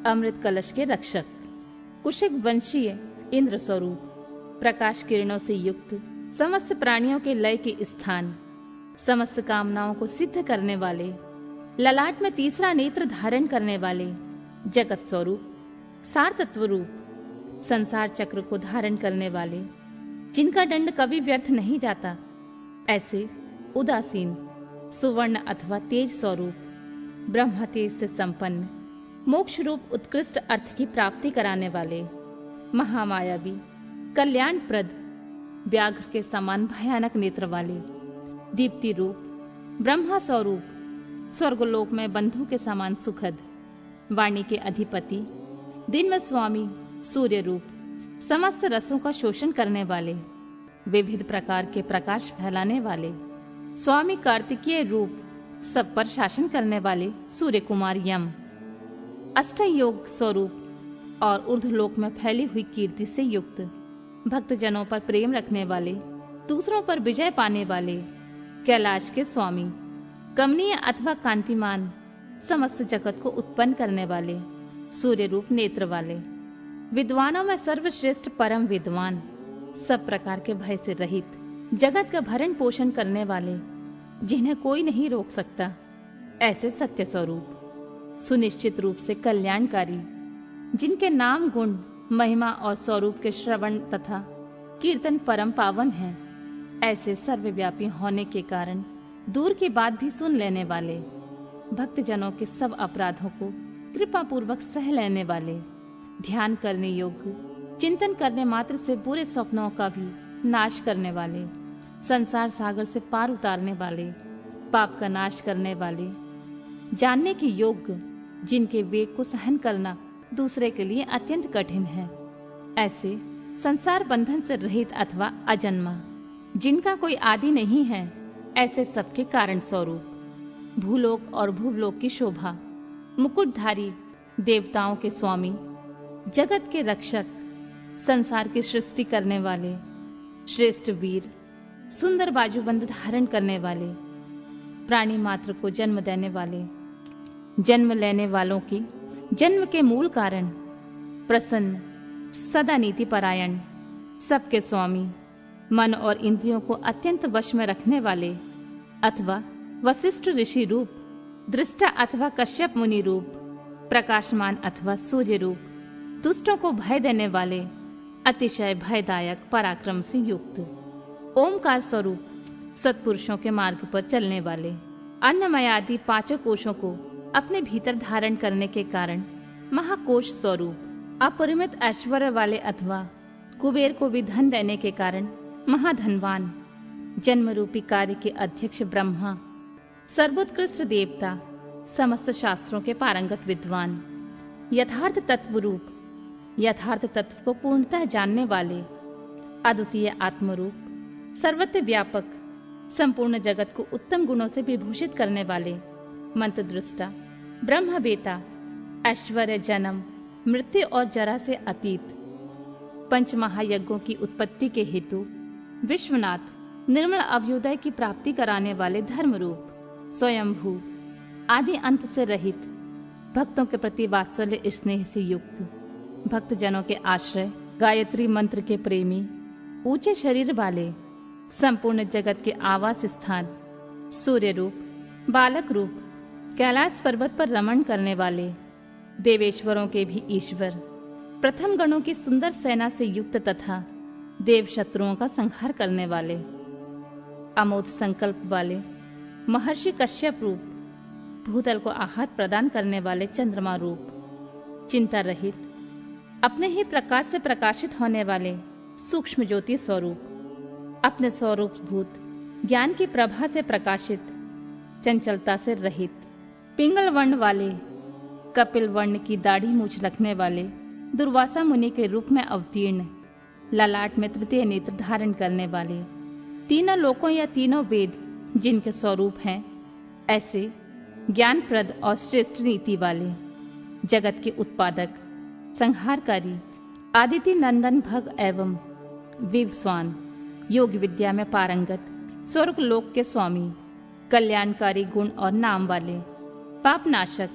अमृत कलश के रक्षक, कुशिक वंशीय इंद्र स्वरूप, प्रकाश किरणों से युक्त, समस्त प्राणियों के लय के स्थान, समस्त कामनाओं को सिद्ध करने वाले, ललाट में तीसरा नेत्र धारण करने वाले, जगत स्वरूप, सार तत्व रूप, संसार चक्र को धारण करने वाले, जिनका दंड कभी व्यर्थ नहीं जाता, ऐसे उदासीन, सुवर्ण अथवा तेज स्वरूप, ब्रह्म तेज से संपन्न, मोक्ष रूप उत्कृष्ट अर्थ की प्राप्ति कराने वाले, महामायावी, कल्याणप्रद, व्याघ्र के समान भयानक नेत्र वाले, दीप्ति रूप, ब्रह्मा स्वरूप, स्वर्गलोक में बंधु के समान सुखद, वाणी के अधिपति, दिन में स्वामी, सूर्य रूप, समस्त रसों का शोषण करने वाले, विविध प्रकार के प्रकाश फैलाने वाले, स्वामी कार्तिकीय रूप, सब पर शासन करने वाले, सूर्य कुमार यम, अष्टयोग स्वरूप और ऊर्ध्वलोक में फैली हुई कीर्ति से युक्त, भक्तजनों पर प्रेम रखने वाले, दूसरों पर विजय पाने वाले, कैलाश के स्वामी, कमनीय अथवा कांतिमान, समस्त जगत को उत्पन्न करने वाले, सूर्य रूप नेत्र वाले, विद्वानों में सर्वश्रेष्ठ परम विद्वान, सब प्रकार के भय से रहित, जगत का भरण पोषण करने वाले, जिन्हें कोई नहीं रोक सकता, ऐसे सत्य स्वरूप, सुनिश्चित रूप से कल्याणकारी, जिनके नाम गुण, महिमा और स्वरूप के श्रवण तथा कीर्तन परम पावन हैं, ऐसे सर्वव्यापी होने के कारण दूर की बात भी सुन लेने वाले, भक्तजनों के सब अपराधों को कृपा पूर्वक सह लेने वाले, ध्यान करने योग्य, चिंतन करने मात्र से बुरे स्वप्नों का भी नाश करने वाले, संसार सागर से पार उतारने वाले, पाप का नाश करने वाले, जानने के योग्य, जिनके वेग को सहन करना दूसरे के लिए अत्यंत कठिन है, ऐसे संसार बंधन से रहित अथवा अजन्मा, जिनका कोई आदि नहीं है, ऐसे सबके कारण स्वरूप, भूलोक और भूलोक की शोभा, मुकुटधारी, देवताओं के स्वामी, जगत के रक्षक, संसार की सृष्टि करने वाले, श्रेष्ठ वीर, सुंदर बाजूबंद धारण करने वाले, प्राणी मात्र को जन्म देने वाले, जन्म लेने वालों की जन्म के मूल कारण, प्रसन्न, सदा नीति परायण, सबके स्वामी, मन और इंद्रियों को अत्यंत वश में रखने वाले, अथवा वशिष्ठ ऋषि रूप, दृष्टा अथवा कश्यप मुनि रूप, प्रकाशमान अथवा सूर्य रूप, दुष्टों को भय देने वाले, अतिशय भयदायक पराक्रम से युक्त, ओमकार स्वरूप, सत्पुरुषों के मार्ग पर चलने वाले, अन्नमय आदि पांचों कोशों को अपने भीतर धारण करने के कारण महाकोश स्वरूप, अपरिमित ऐश्वर्य वाले अथवा कुबेर को भी धन देने के कारण महाधनवान, जन्म रूपी कार्य के अध्यक्ष ब्रह्मा, सर्वोत्कृष्ट देवता, समस्त शास्त्रों के पारंगत विद्वान, यथार्थ तत्व रूप, यथार्थ तत्व को पूर्णतः जानने वाले, अद्वितीय आत्मरूप, सर्वत्र व्यापक, संपूर्ण जगत को उत्तम गुणों से विभूषित करने वाले, मंत्र दृष्टा, ब्रह्म बेता, ऐश्वर्य, जन्म, मृत्यु और जरा से अतीत, पंच महायज्ञों की उत्पत्ति के हेतु विश्वनाथ, निर्मल अभ्युदय की प्राप्ति कराने वाले धर्म रूप, स्वयंभू, आदि अंत से रहित, भक्तों के प्रति वात्सल्य स्नेह से युक्त, भक्त जनों के आश्रय, गायत्री मंत्र के प्रेमी, ऊंचे शरीर वाले, संपूर्ण जगत के आवास स्थान, सूर्य रूप, बालक रूप, कैलाश पर्वत पर रमण करने वाले, देवेश्वरों के भी ईश्वर, प्रथम गणों की सुंदर सेना से युक्त तथा देव शत्रुओं का संहार करने वाले, अमोघ संकल्प वाले, महर्षि कश्यप रूप, भूतल को आहार प्रदान करने वाले चंद्रमा रूप, चिंता रहित, अपने ही प्रकाश से प्रकाशित होने वाले सूक्ष्म ज्योति स्वरूप, अपने स्वरूप भूत ज्ञान की प्रभा से प्रकाशित, चंचलता से रहित, पिंगल वर्ण वाले, कपिल वर्ण की दाढ़ी मूछ रखने वाले, दुर्वासा मुनि के रूप में अवतीर्ण, ललाट में तृतीय नेत्र धारण करने वाले, तीनों लोकों या तीनों वेद जिनके स्वरूप हैं, ऐसे ज्ञानप्रद और श्रेष्ठ नीति वाले, जगत के उत्पादक, संहारकारी, आदिति नंदन भग एवं विवस्वान, योग विद्या में पारंगत, स्वर्ग लोक के स्वामी, कल्याणकारी गुण और नाम वाले, पापनाशक,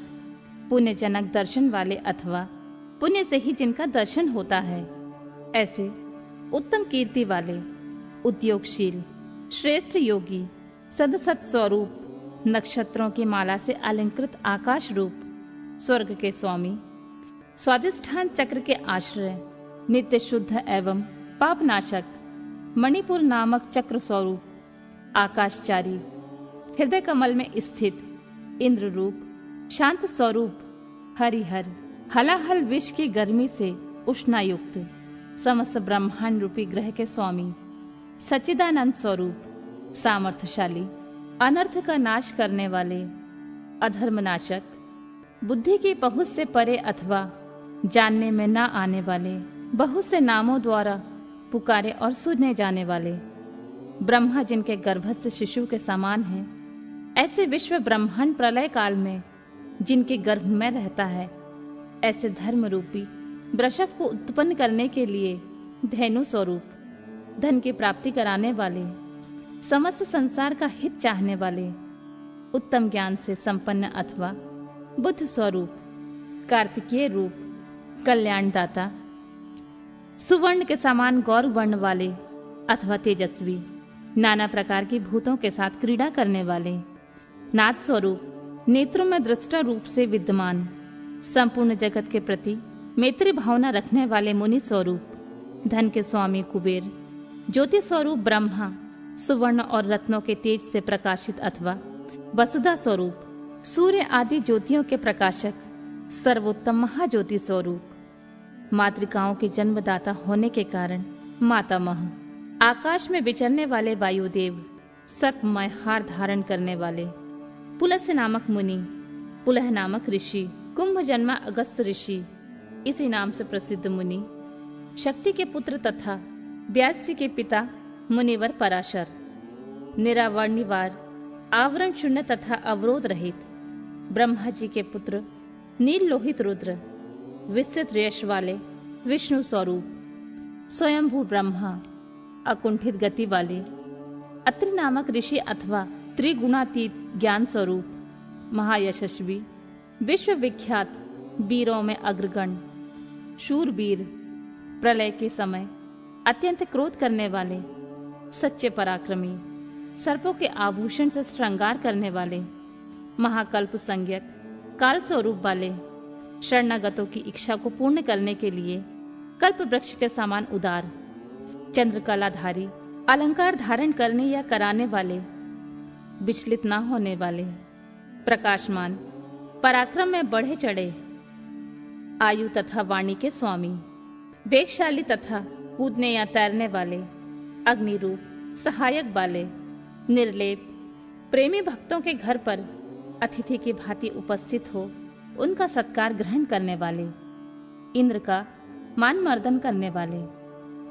पुण्यजनक दर्शन वाले अथवा पुण्य से ही जिनका दर्शन होता है, ऐसे उत्तम कीर्ति वाले, उद्योगशील, श्रेष्ठ योगी, सदसत स्वरूप, नक्षत्रों की माला से अलंकृत आकाश रूप, स्वर्ग के स्वामी, स्वादिष्ठान चक्र के आश्रय, नित्य शुद्ध एवं पापनाशक, मणिपुर नामक चक्र स्वरूप, आकाशचारी, हृदय कमल में स्थित, इंद्र रूप, शांत स्वरूप, हरिहर, हलाहल विष की गर्मी से उष्णायुक्त, समस्त ब्रह्मांड रूपी ग्रह के स्वामी, सच्चिदानंद स्वरूप, सामर्थ्यशाली, अनर्थ का नाश करने वाले, अधर्मनाशक, बुद्धि की पहुंच से परे अथवा जानने में न आने वाले, बहुत से नामों द्वारा पुकारे और सुने जाने वाले, ब्रह्मा जिनके गर्भस्थ शिशु के समान हैं, ऐसे विश्व ब्रह्मांड प्रलय काल में जिनके गर्भ में रहता है, ऐसे धर्म रूपी वृषभ को उत्पन्न करने के लिए धेनु स्वरूप, धन की प्राप्ति कराने वाले, समस्त संसार का हित चाहने वाले, उत्तम ज्ञान से संपन्न अथवा बुद्ध स्वरूप, कार्तिकेय रूप, कल्याणदाता, सुवर्ण के समान गौर वर्ण वाले अथवा तेजस्वी, नाना प्रकार की भूतों के साथ क्रीड़ा करने वाले, नाथ स्वरूप, नेत्रों में दृष्टा रूप से विद्यमान, संपूर्ण जगत के प्रति मैत्री भावना रखने वाले मुनि स्वरूप, धन के स्वामी कुबेर, ज्योति स्वरूप ब्रह्मा, सुवर्ण और रत्नों के तेज से प्रकाशित अथवा वसुधा स्वरूप, सूर्य आदि ज्योतियों के प्रकाशक, सर्वोत्तम महाज्योति स्वरूप, मातृकाओं के जन्मदाता होने के कारण मातामह, आकाश में विचरने वाले वायुदेव, सर्पमय हार धारण करने वाले, पुलस्य नामक मुनि, पुलह नामक ऋषि, कुंभ जन्मा अगस्त ऋषि, इसी नाम से प्रसिद्ध मुनि, शक्ति के पुत्र तथा व्यास के पिता मुनिवर पराशर, निरावर्णिवार, आवरण शून्य तथा अवरोध रहित, ब्रह्मा जी के पुत्र नील लोहित रुद्र, विस्तृत यश वाले विष्णु स्वरूप, स्वयंभू ब्रह्मा, अकुंठित गति वाले, अत्रि नामक ऋषि अथवा त्रिगुणातीत ज्ञान स्वरूप, महायशस्वी, विश्वविख्यात वीरों में अग्रगण, शूरवीर, प्रलय के समय अत्यंत क्रोध करने वाले, सच्चे पराक्रमी, सर्पों के आभूषण से श्रृंगार करने वाले, महाकल्प संज्ञक, काल स्वरूप वाले, शरणागतों की इच्छा को पूर्ण करने के लिए कल्प वृक्ष के समान उदार, चंद्रकलाधारी, अलंकार धारण करने या कराने वाले, विचलित न होने वाले, प्रकाशमान, पराक्रम में बढ़े चढ़े, आयु तथा वाणी के स्वामी, वेगशाली तथा कूदने या तैरने वाले, अग्निरूप, सहायक वाले, निर्लेप, प्रेमी भक्तों के घर पर अतिथि की भांति उपस्थित हो उनका सत्कार ग्रहण करने वाले, इंद्र का मान मर्दन करने वाले,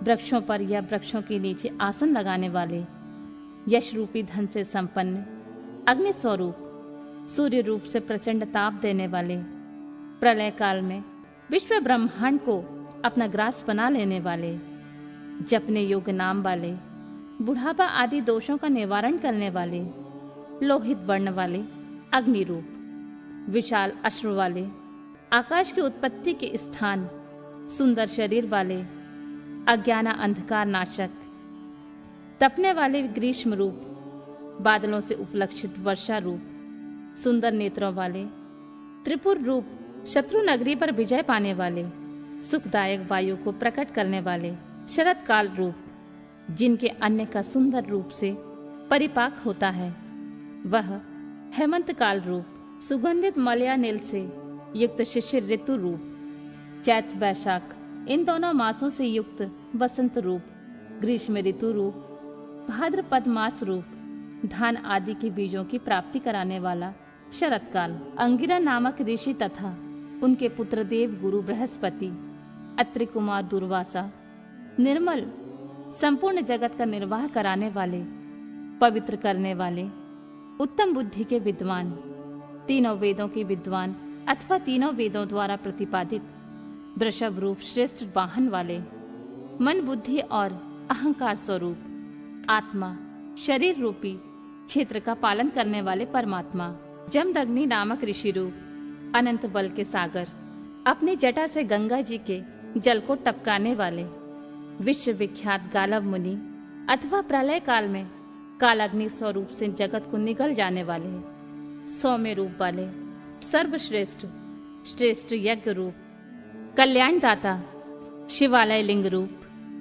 वृक्षों पर या वृक्षों के नीचे आसन लगाने वाले, यश रूपी धन से संपन्न, अग्नि स्वरूप, सूर्य रूप से प्रचंड ताप देने वाले, प्रलय काल में विश्व ब्रह्मांड को अपना ग्रास बना लेने वाले, जपने योग्य नाम वाले, बुढ़ापा आदि दोषों का निवारण करने वाले, लोहित वर्ण वाले, अग्नि रूप, विशाल अश्रु वाले, आकाश की उत्पत्ति के स्थान, सुंदर शरीर वाले, अज्ञाना अंधकार नाशक, तपने वाले ग्रीष्म रूप, बादलों से उपलक्षित वर्षा रूप, सुंदर नेत्रों वाले, त्रिपुर रूप, शत्रु नगरी पर विजय पाने वाले, सुखदायक वायु को प्रकट करने वाले, शरद काल रूप, जिनके अन्य का सुंदर रूप से परिपाक होता है, वह हेमंत काल रूप, सुगंधित मलयानिल से युक्त शिशिर ऋतु रूप, चैत वैशाख इन दोनों मासों से युक्त वसंत रूप, ग्रीष्म ऋतु रूप, भाद्रपद मास रूप, धान आदि के बीजों की प्राप्ति कराने वाला शरद काल, अंगिरा नामक ऋषि तथा उनके पुत्र देव गुरु बृहस्पति, अत्रि कुमार दुर्वासा, निर्मल, संपूर्ण जगत का निर्वाह कराने वाले, पवित्र करने वाले, उत्तम बुद्धि के विद्वान, तीनों वेदों के विद्वान अथवा तीनों वेदों द्वारा प्रतिपादित, वृषभ रूप श्रेष्ठ वाहन वाले, मन बुद्धि और अहंकार स्वरूप, आत्मा, शरीर रूपी क्षेत्र का पालन करने वाले परमात्मा, जमदग्नि नामक ऋषि रूप, अनंत बल के सागर, अपनी जटा से गंगा जी के जल को टपकाने वाले, विश्वविख्यात गालव मुनि अथवा प्रलय काल में कालाग्नि स्वरूप से जगत को निगल जाने वाले, सौम्य रूप वाले, सर्वश्रेष्ठ, श्रेष्ठ यज्ञ रूप, कल्याणदाता, शिवालय लिंग रूप,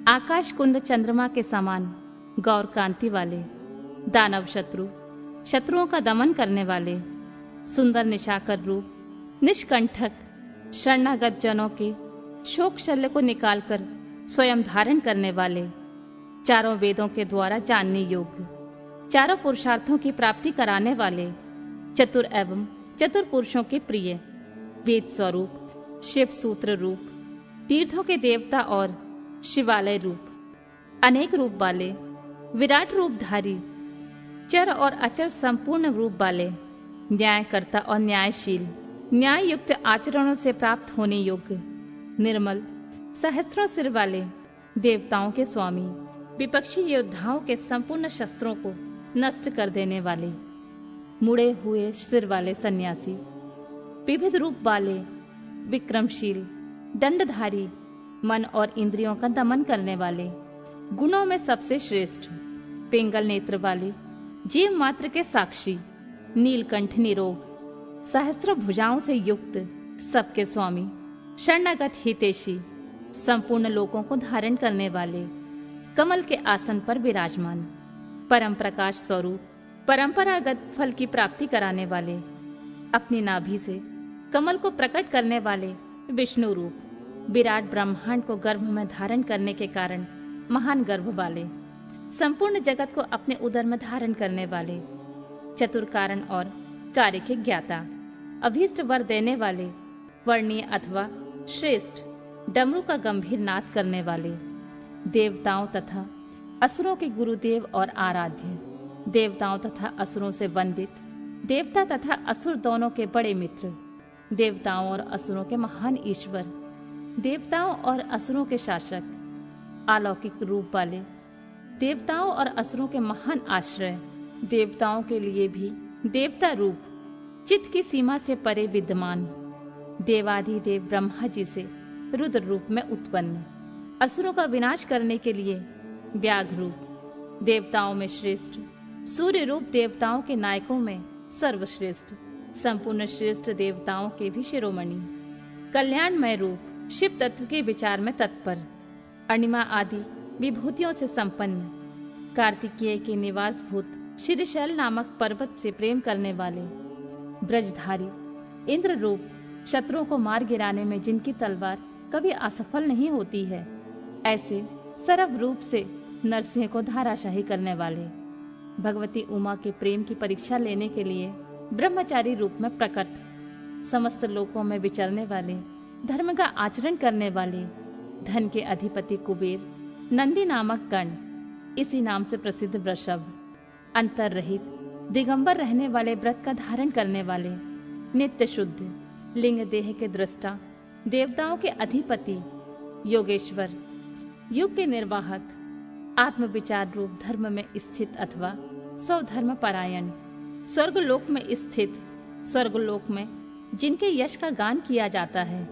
आकाश कुंद चंद्रमा के समान गौर कांति वाले, दानव शत्रु, शत्रुओं का दमन करने वाले, सुंदर निशाकर रूप, निष्कंठक, शरणागत जनों के शोक शल्य को निकालकर स्वयं धारण करने वाले, चारों वेदों के द्वारा जानने योग्य, चारों पुरुषार्थों की प्राप्ति कराने वाले, चतुर एवं चतुर पुरुषों के प्रिय, वेद स्वरूप, शिव सूत्र रूप, तीर्थों के देवता और शिवालय रूप, अनेक रूप वाले, विराट रूपधारी, चर और अचर संपूर्ण रूप वाले, न्यायकर्ता और न्यायशील, न्याय युक्त आचरणों से प्राप्त होने योग्य, निर्मल, सहस्रों सिर वाले, देवताओं के स्वामी, विपक्षी योद्धाओं के संपूर्ण शस्त्रों को नष्ट कर देने वाले, मुड़े हुए सिर वाले सन्यासी, विविध रूप वाले, विक्रमशील, दंडधारी, मन और इंद्रियों का दमन करने वाले, गुणों में सबसे श्रेष्ठ, पिंगल नेत्र वाले, जीव मात्र के साक्षी, नीलकंठ निरोग, सहस्त्र भुजाओं से युक्त, सबके स्वामी, शरणागत हितैषी, संपूर्ण लोकों को धारण करने वाले, कमल के आसन पर विराजमान, परम प्रकाश स्वरूप, परंपरागत फल की प्राप्ति कराने वाले, अपनी नाभि से कमल को प्रकट करने वाले, विष्णु रूप, विराट ब्रह्मांड को गर्भ में धारण करने के कारण महान गर्भ वाले, संपूर्ण जगत को अपने उदर में धारण करने वाले, चतुर कारण और कार्य के ज्ञाता, अभीष्ट वर देने वाले, वर्णीय अथवा श्रेष्ठ, डमरू का गंभीर नाद करने वाले, देवताओं तथा असुरों के गुरुदेव और आराध्य, देवताओं तथा असुरों से वंदित, देवता तथा असुर दोनों के बड़े मित्र, देवताओं और असुरों के महान ईश्वर, देवताओं और असुरों के शासक, अलौकिक रूप वाले, देवताओं और असुरों के महान आश्रय, देवताओं के लिए भी देवता रूप, चित्त की सीमा से परे विद्यमान, देवाधिदेव ब्रह्मा जी से रुद्र रूप में उत्पन्न, असुरों का विनाश करने के लिए व्याघ्र रूप, देवताओं में श्रेष्ठ, सूर्य रूप देवताओं के नायकों में सर्वश्रेष्ठ, संपूर्ण श्रेष्ठ देवताओं के भी शिरोमणि, कल्याणमय रूप, शिव तत्व के विचार में तत्पर, अणिमा आदि विभूतियों से संपन्न, कार्तिकेय के निवास भूत शिरशैल नामक पर्वत से प्रेम करने वाले, ब्रजधारी, इंद्र रूप, शत्रुओं को मार गिराने में जिनकी तलवार कभी असफल नहीं होती है, ऐसे सरव रूप से नरसिंह को धाराशाही करने वाले, भगवती उमा के प्रेम की परीक्षा लेने के लिए ब्रह्मचारी रूप में प्रकट, समस्त लोकों में विचरने वाले, धर्म का आचरण करने वाले, धन के अधिपति कुबेर, नंदी नामक कर्ण, इसी नाम से प्रसिद्ध वृषभ, अंतर रहित, दिगंबर रहने वाले व्रत का धारण करने वाले, नित्य शुद्ध, लिंग देह के दृष्टा, देवताओं के अधिपति, योगेश्वर, युग के निर्वाहक, आत्म विचार रूप धर्म में स्थित अथवा स्वधर्म परायण, स्वर्गलोक में स्थित, स्वर्गलोक में जिनके यश का गान किया जाता है,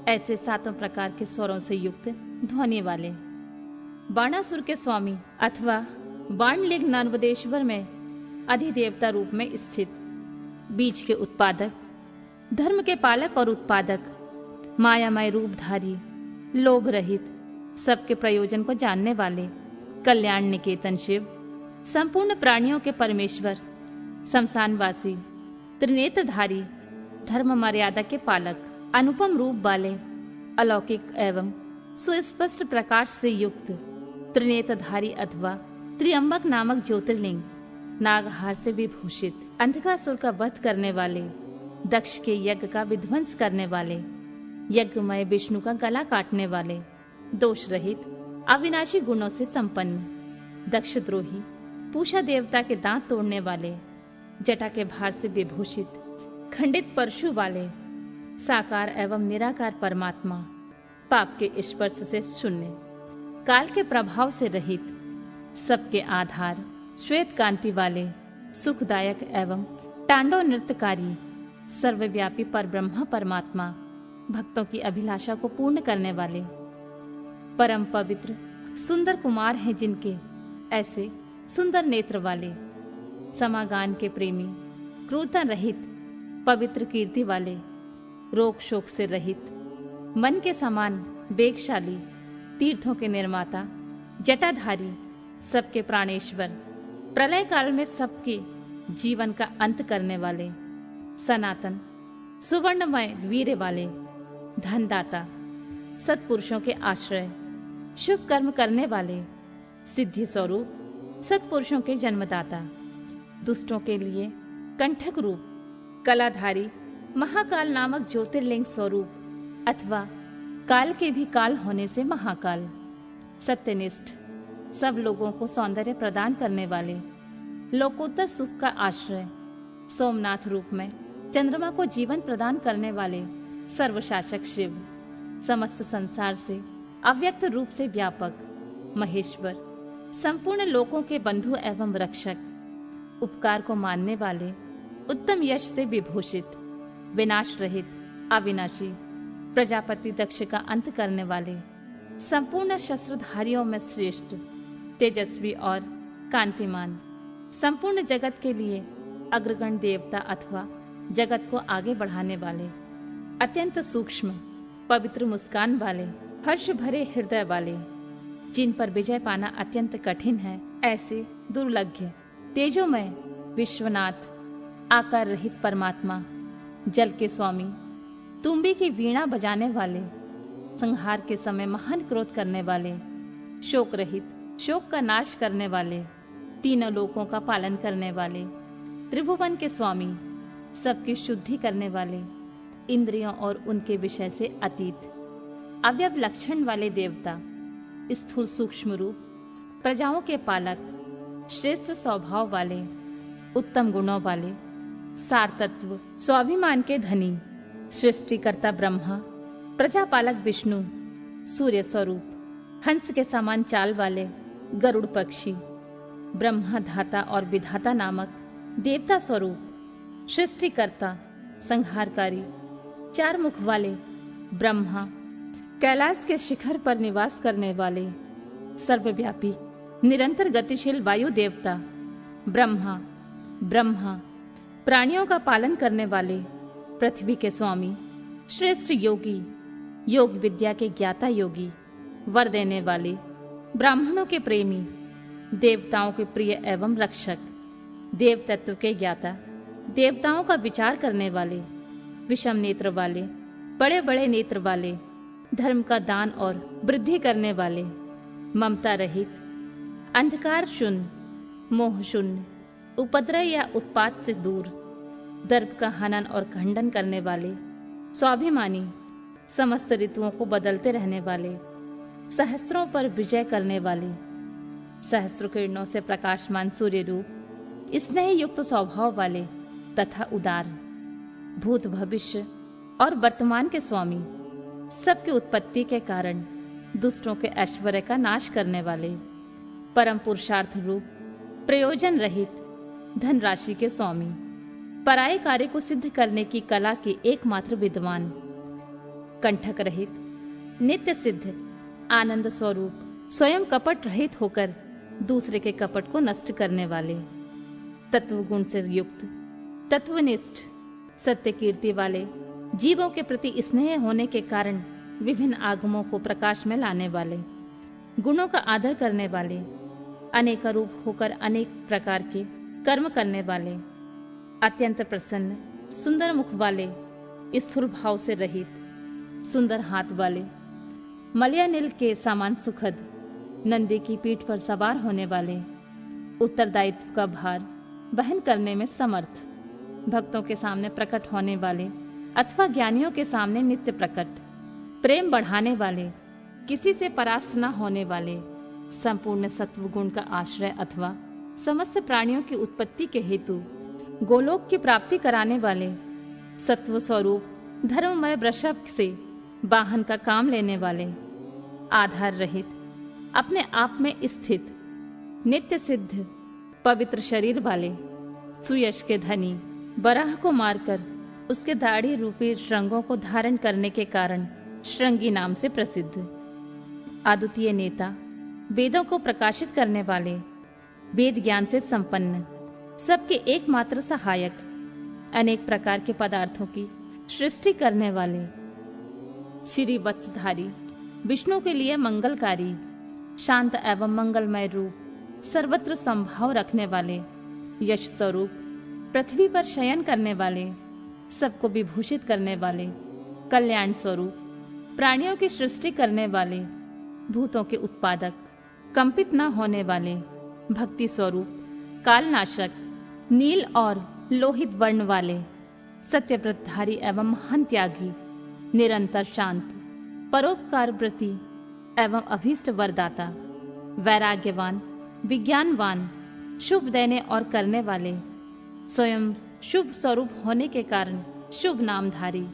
ऐसे सातों प्रकार के स्वरों से युक्त ध्वनि वाले, बाणासुर के स्वामी अथवा बाणलिंग नर्मदेश्वर में अधिदेवता रूप में स्थित, बीज के उत्पादक, धर्म के पालक और उत्पादक, मायामय रूपधारी, लोभ रहित, सबके प्रयोजन को जानने वाले, कल्याण निकेतन शिव, संपूर्ण प्राणियों के परमेश्वर, शमशानवासी, त्रिनेत्रधारी, धर्म मर्यादा के पालक, अनुपम रूप वाले, अलौकिक एवं सुस्पष्ट प्रकाश से युक्त, त्रिनेत्रधारी अथवा त्रियंबक नामक ज्योतिर्लिंग, नागहार से विभूषित, अंधकासुर का वध करने वाले, दक्ष के यज्ञ का विध्वंस करने वाले, यज्ञमय विष्णु का गला काटने वाले, दोष रहित, अविनाशी गुणों से संपन्न, दक्ष द्रोही, पूषा देवता के दांत तोड़ने वाले, जटा के भार से विभूषित, खंडित परशु वाले, साकार एवं निराकार परमात्मा, पाप के स्पर्श से शून्य, काल के प्रभाव से रहित, सबके आधार, श्वेत कांति वाले, सुखदायक एवं तांडव नृत्यकारी, सर्वव्यापी परब्रह्म परमात्मा, भक्तों की अभिलाषा को पूर्ण करने वाले, परम पवित्र सुंदर कुमार हैं जिनके ऐसे सुंदर नेत्र वाले, समागान के प्रेमी, क्रूरता रहित, पवित्र कीर्ति वाले, रोग शोक से रहित, मन के समान वेगशाली, तीर्थों के निर्माता, जटाधारी, सबके प्राणेश्वर, प्रलय काल में सबके जीवन का अंत करने वाले, सनातन, सुवर्णमय वीर्य वाले, धनदाता, सत्पुरुषों के आश्रय, शुभ कर्म करने वाले, सिद्धि स्वरूप, सत्पुरुषों के जन्मदाता, दुष्टों के लिए कंठक रूप, कलाधारी, महाकाल नामक ज्योतिर्लिंग स्वरूप अथवा काल के भी काल होने से महाकाल, सत्यनिष्ठ, सब लोगों को सौंदर्य प्रदान करने वाले, लोकोत्तर सुख का आश्रय, सोमनाथ रूप में चंद्रमा को जीवन प्रदान करने वाले, सर्वशासक शिव, समस्त संसार से अव्यक्त रूप से व्यापक, महेश्वर, संपूर्ण लोकों के बंधु एवं रक्षक, उपकार को मानने वाले, उत्तम यश से विभूषित, विनाश रहित, अविनाशी, प्रजापति दक्ष का अंत करने वाले, संपूर्ण शस्त्रधारियों में श्रेष्ठ, तेजस्वी और कांतिमान, संपूर्ण जगत के लिए अग्रगण देवता अथवा जगत को आगे बढ़ाने वाले, अत्यंत सूक्ष्म, पवित्र मुस्कान वाले, हर्ष भरे हृदय वाले, जिन पर विजय पाना अत्यंत कठिन है, ऐसे दुर्लभ्य, तेजोमय, विश्वनाथ, आकार रहित परमात्मा, जल के स्वामी, तुम्बी की वीणा बजाने वाले, संहार के समय महान क्रोध करने वाले, शोक रहित, शोक का नाश करने वाले, तीनों लोकों का पालन करने वाले, त्रिभुवन के स्वामी, सबकी शुद्धि करने वाले, इंद्रियों और उनके विषय से अतीत, अवयव लक्षण वाले देवता, स्थूल सूक्ष्म रूप, प्रजाओं के पालक, श्रेष्ठ स्वभाव वाले, उत्तम गुणों वाले, सार तत्व, स्वाभिमान के धनी, सृष्टिकर्ता ब्रह्मा, प्रजापालक विष्णु, सूर्य स्वरूप, हंस के समान चाल वाले, गरुड़ पक्षी, ब्रह्मा धाता और विधाता नामक देवता स्वरूप, सृष्टिकर्ता, संहारकारी, चार मुख वाले ब्रह्मा, कैलाश के शिखर पर निवास करने वाले सर्वव्यापी निरंतर गतिशील वायु देवता ब्रह्मा, प्राणियों का पालन करने वाले पृथ्वी के स्वामी, श्रेष्ठ योगी, योग विद्या के ज्ञाता योगी, वर देने वाले, ब्राह्मणों के प्रेमी, देवताओं के प्रिय एवं रक्षक, देव तत्व के ज्ञाता, देवताओं का विचार करने वाले, विषम नेत्र वाले, बड़े बड़े नेत्र वाले, धर्म का दान और वृद्धि करने वाले, ममता रहित, अंधकार शून्य, मोह शून्य, उपद्रव या उत्पात से दूर, दर्प का हनन और खंडन करने वाले, स्वाभिमानी, समस्त ऋतुओं को बदलते रहने वाले, सहस्त्रों पर विजय करने वाले, सहस्त्र किरणों से प्रकाशमान सूर्य रूप, स्नेह युक्त स्वभाव वाले तथा उदार, भूत भविष्य और वर्तमान के स्वामी, सबकी उत्पत्ति के कारण दुष्टों के ऐश्वर्य का नाश करने वाले, परम पुरुषार्थ रूप, प्रयोजन रहित, धनराशि के स्वामी, पराये कार्य को सिद्ध करने की कला के एकमात्र विद्वान, कंठक रहित, नित्य सिद्ध, आनंद स्वरूप, स्वयं कपट रहित होकर दूसरे के कपट को नष्ट करने वाले, तत्व गुण से युक्त, तत्वनिष्ठ, सत्य कीर्ति वाले, जीवों के प्रति स्नेह होने के कारण विभिन्न आगमों को प्रकाश में लाने वाले, गुणों का आदर करने वाले, अनेक रूप होकर अनेक प्रकार के कर्म करने वाले, अत्यंत प्रसन्न, सुंदर मुख वाले, स्थूल भाव से रहित, सुंदर हाथ वाले, मलयानिल के समान सुखद, नंदी की पीठ पर सवार होने वाले, उत्तरदायित्व का भार वहन करने में समर्थ, भक्तों के सामने प्रकट होने वाले अथवा ज्ञानियों के सामने नित्य प्रकट, प्रेम बढ़ाने वाले, किसी से परास्त न होने वाले, संपूर्ण सत्व गुण का आश्रय अथवा समस्त प्राणियों की उत्पत्ति के हेतु गोलोक की प्राप्ति कराने वाले, सत्व स्वरूप, धर्ममय वृषभ से वाहन का काम लेने वाले, आधार रहित, अपने आप में स्थित, नित्य सिद्ध, पवित्र शरीर वाले, सुयश के धनी, बराह को मारकर उसके दाढ़ी रूपी श्रृंगों को धारण करने के कारण श्रृंगी नाम से प्रसिद्ध, अद्वितीय नेता, वेदों को प्रकाशित करने वाले, वेद ज्ञान से संपन्न, सबके एकमात्र सहायक, अनेक प्रकार के पदार्थों की सृष्टि करने वाले, श्री वत्सधारी, विष्णु के लिए मंगलकारी, शांत एवं मंगलमय रूप, सर्वत्र संभाव रखने वाले, यश स्वरूप, पृथ्वी पर शयन करने वाले, सबको विभूषित करने वाले, कल्याण स्वरूप, प्राणियों की सृष्टि करने वाले, भूतों के उत्पादक, कंपित न होने वाले, भक्ति स्वरूप, कालनाशक, नील और लोहित वर्ण वाले, सत्यव्रतधारी एवं महान त्यागी, निरंतर शांत, परोपकार व्रती एवं अभीष्ट वरदाता, वैराग्यवान, विज्ञानवान, शुभ देने और करने वाले, स्वयं शुभ स्वरूप होने के कारण शुभ नामधारी,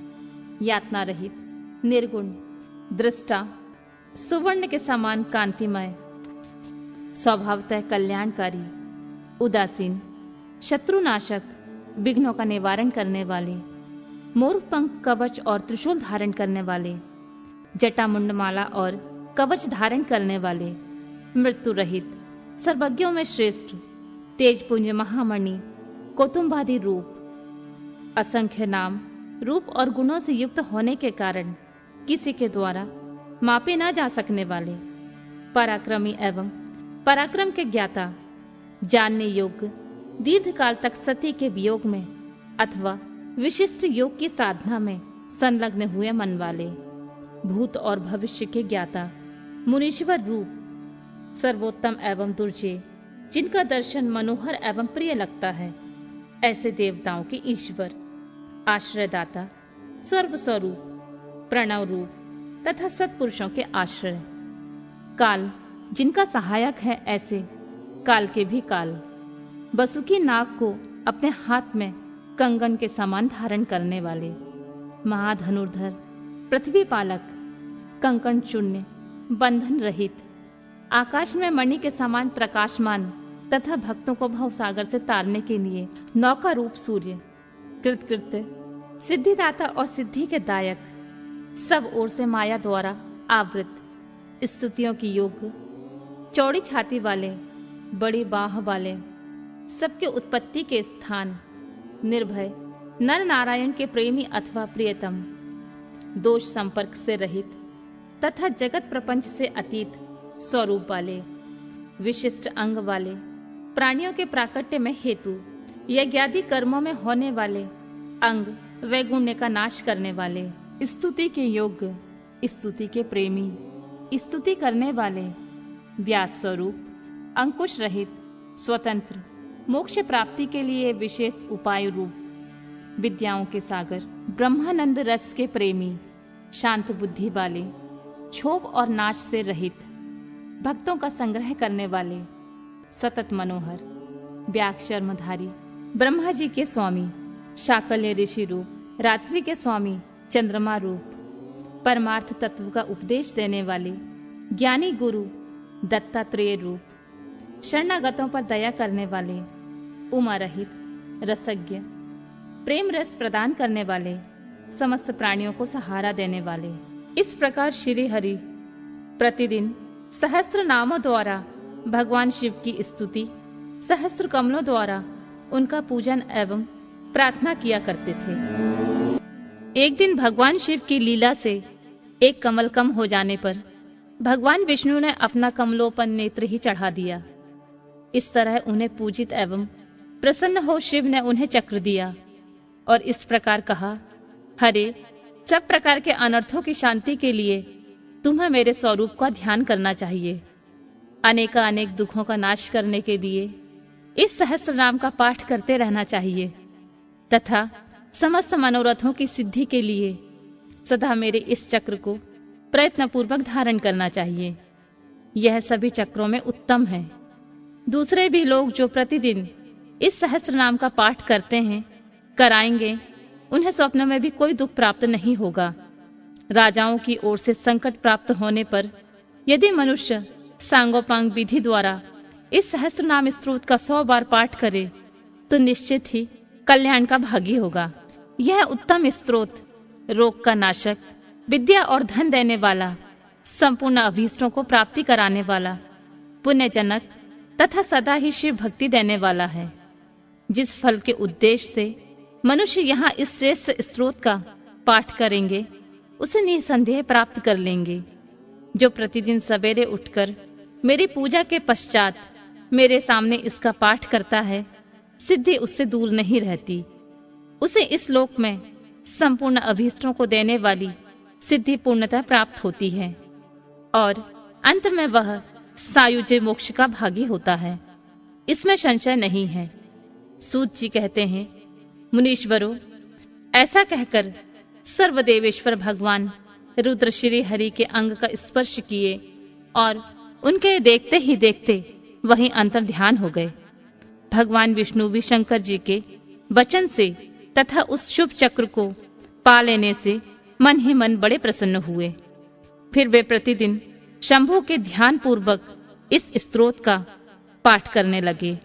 यातना रहित, निर्गुण, दृष्टा, सुवर्ण के समान कांतिमय, स्वभावतः कल्याणकारी, उदासीन, शत्रुनाशक, विघ्नों का निवारण करने वाले, मोर पंख, कवच और त्रिशूल धारण करने वाले, जटामुंड माला और कवच धारण करने वाले, मृत्यु रहित, सर्वज्ञों में श्रेष्ठ, तेजपुंज महामणि, कौतुंबादि रूप, असंख्य नाम, रूप और गुणों से युक्त होने के कारण किसी के द्वारा मापे ना जा सकने वाले, पराक्रमी एवं पराक्रम के ज्ञाता, जानने योग्य, दीर्घ काल तक सती के वियोग में अथवा विशिष्ट योग की साधना में संलग्न हुए मन वाले, भूत और भविष्य के ज्ञाता, मुनीश्वर रूप, सर्वोत्तम एवं दुर्जय, जिनका दर्शन मनोहर एवं प्रिय लगता है, ऐसे देवताओं के ईश्वर, आश्रयदाता, सर्व स्वरूप, प्रणव रूप तथा सत्पुरुषों के आश्रय, काल, जिनका सहायक है, ऐसे काल के भी काल, बसुकी नाग को अपने हाथ में कंगन के समान धारण करने वाले, महाधनुर्धर, पृथ्वी पालक, कंकण शून्य, बंधन रहित, आकाश में मणि के समान प्रकाशमान तथा भक्तों को भवसागर से तारने के लिए नौका रूप सूर्य, कृतकृत्य, सिद्धिदाता और सिद्धि के दायक, सब ओर से माया द्वारा आवृत, स्तुतियों की योग्य, चौड़ी छाती वाले, बड़ी बाह वाले, सबके उत्पत्ति के स्थान, निर्भय, नर नारायण के प्रेमी अथवा प्रियतम, दोष संपर्क से रहित तथा जगत प्रपंच से अतीत स्वरूप वाले, विशिष्ट अंग वाले, प्राणियों के प्राकट्य में हेतु, यज्ञादि कर्मों में होने वाले अंग वैगुण्य का नाश करने वाले, स्तुति के योग्य, स्तुति के प्रेमी, स्तुति करने वाले, व्यास स्वरूप, अंकुश रहित, स्वतंत्र, मोक्ष प्राप्ति के लिए विशेष उपाय रूप, विद्याओं के सागर, ब्रह्मानंद रस के प्रेमी, शांत बुद्धि वाले, क्षोभ और नाश से रहित, भक्तों का संग्रह करने वाले, सतत मनोहर, व्याक शर्मधारी, ब्रह्मा जी के स्वामी, शाकल्य ऋषि रूप, रात्रि के स्वामी, चंद्रमा रूप, परमार्थ तत्व का उपदेश देने वाले, ज्ञानी गुरु, दत्तात्रेय रूप, शरणागतों पर दया करने वाले, उमा रहित, रसज्ञ, प्रेम रस प्रदान करने वाले, समस्त प्राणियों को सहारा देने वाले। इस प्रकार श्री हरि प्रतिदिन सहस्त्र नामों द्वारा भगवान शिव की स्तुति, सहस्त्र कमलों द्वारा उनका पूजन एवं प्रार्थना किया करते थे। एक दिन भगवान शिव की लीला से एक कमल कम हो जाने पर भगवान विष्णु ने अपना कमलोपन नेत्र ही चढ़ा दिया। इस तरह उन्हें पूजित एवं प्रसन्न हो शिव ने उन्हें चक्र दिया और इस प्रकार कहा, हरे, सब प्रकार के अनर्थों की शांति के लिए तुम्हें मेरे स्वरूप का ध्यान करना चाहिए। अनेक दुखों का नाश करने के लिए इस सहस्त्र नाम का पाठ करते रहना चाहिए तथा समस्त मनोरथों की सिद्धि के लिए सदा मेरे इस चक्र को प्रयत्न पूर्वक धारण करना चाहिए। यह सभी चक्रों में उत्तम है। दूसरे भी लोग जो प्रतिदिन इस सहस्त्र नाम का पाठ करते हैं, कराएंगे, उन्हें स्वप्न में भी कोई दुख प्राप्त नहीं होगा। राजाओं की ओर से संकट प्राप्त होने पर यदि मनुष्य सांगोपांग विधि द्वारा इस सहस्त्र नाम स्तोत्र का 100 बार पाठ करे तो निश्चित ही कल्याण का भागी होगा। यह उत्तम स्तोत्र रोग का नाशक, विद्या और धन देने वाला, संपूर्ण अभीष्टों को प्राप्ति कराने वाला, पुण्यजनक तथा सदा ही शिव भक्ति देने वाला है। जिस फल के उद्देश्य से मनुष्य यहाँ इस श्रेष्ठ स्तोत्र का पाठ करेंगे उसे निसंदेह प्राप्त कर लेंगे। जो प्रतिदिन सवेरे उठकर मेरी पूजा के पश्चात मेरे सामने इसका पाठ करता है, सिद्धि उससे दूर नहीं रहती। उसे इस लोक में संपूर्ण अभीष्टों को देने वाली सिद्धि पूर्णता प्राप्त होती है और अंत में वह सायुज्य मोक्ष का भागी होता है। इसमें संशय नहीं है। सूत जी कहते हैं, मुनीश्वरों, ऐसा कहकर सर्वदेवेश्वर भगवान रुद्र श्री हरि के अंग का स्पर्श किए और उनके देखते ही देखते वहीं अंतर ध्यान हो गए। भगवान विष्णु भी शंकर जी के वचन से तथा उस शुभ चक्र को पा लेने से मन ही मन बड़े प्रसन्न हुए। फिर वे प्रतिदिन शंभु के ध्यान पूर्वक इस स्तोत्र का पाठ करने लगे।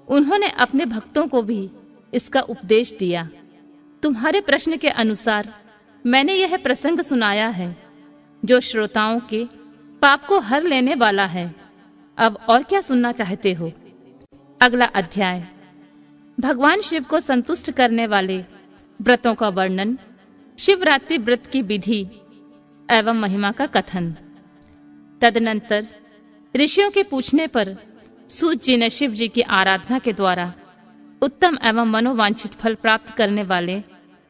उन्होंने अपने भक्तों को भी इसका उपदेश दिया। तुम्हारे प्रश्न के अनुसार मैंने यह प्रसंग सुनाया है जो श्रोताओं के पाप को हर लेने वाला है। अब और क्या सुनना चाहते हो? अगला अध्याय भगवान शिव को संतुष्ट करने वाले व्रतों का वर्णन, शिवरात्रि व्रत की विधि एवं महिमा का कथन। तदनंतर ऋषियों के पूछने पर सूत जी ने शिव जी की आराधना के द्वारा उत्तम एवं मनोवांछित फल प्राप्त करने वाले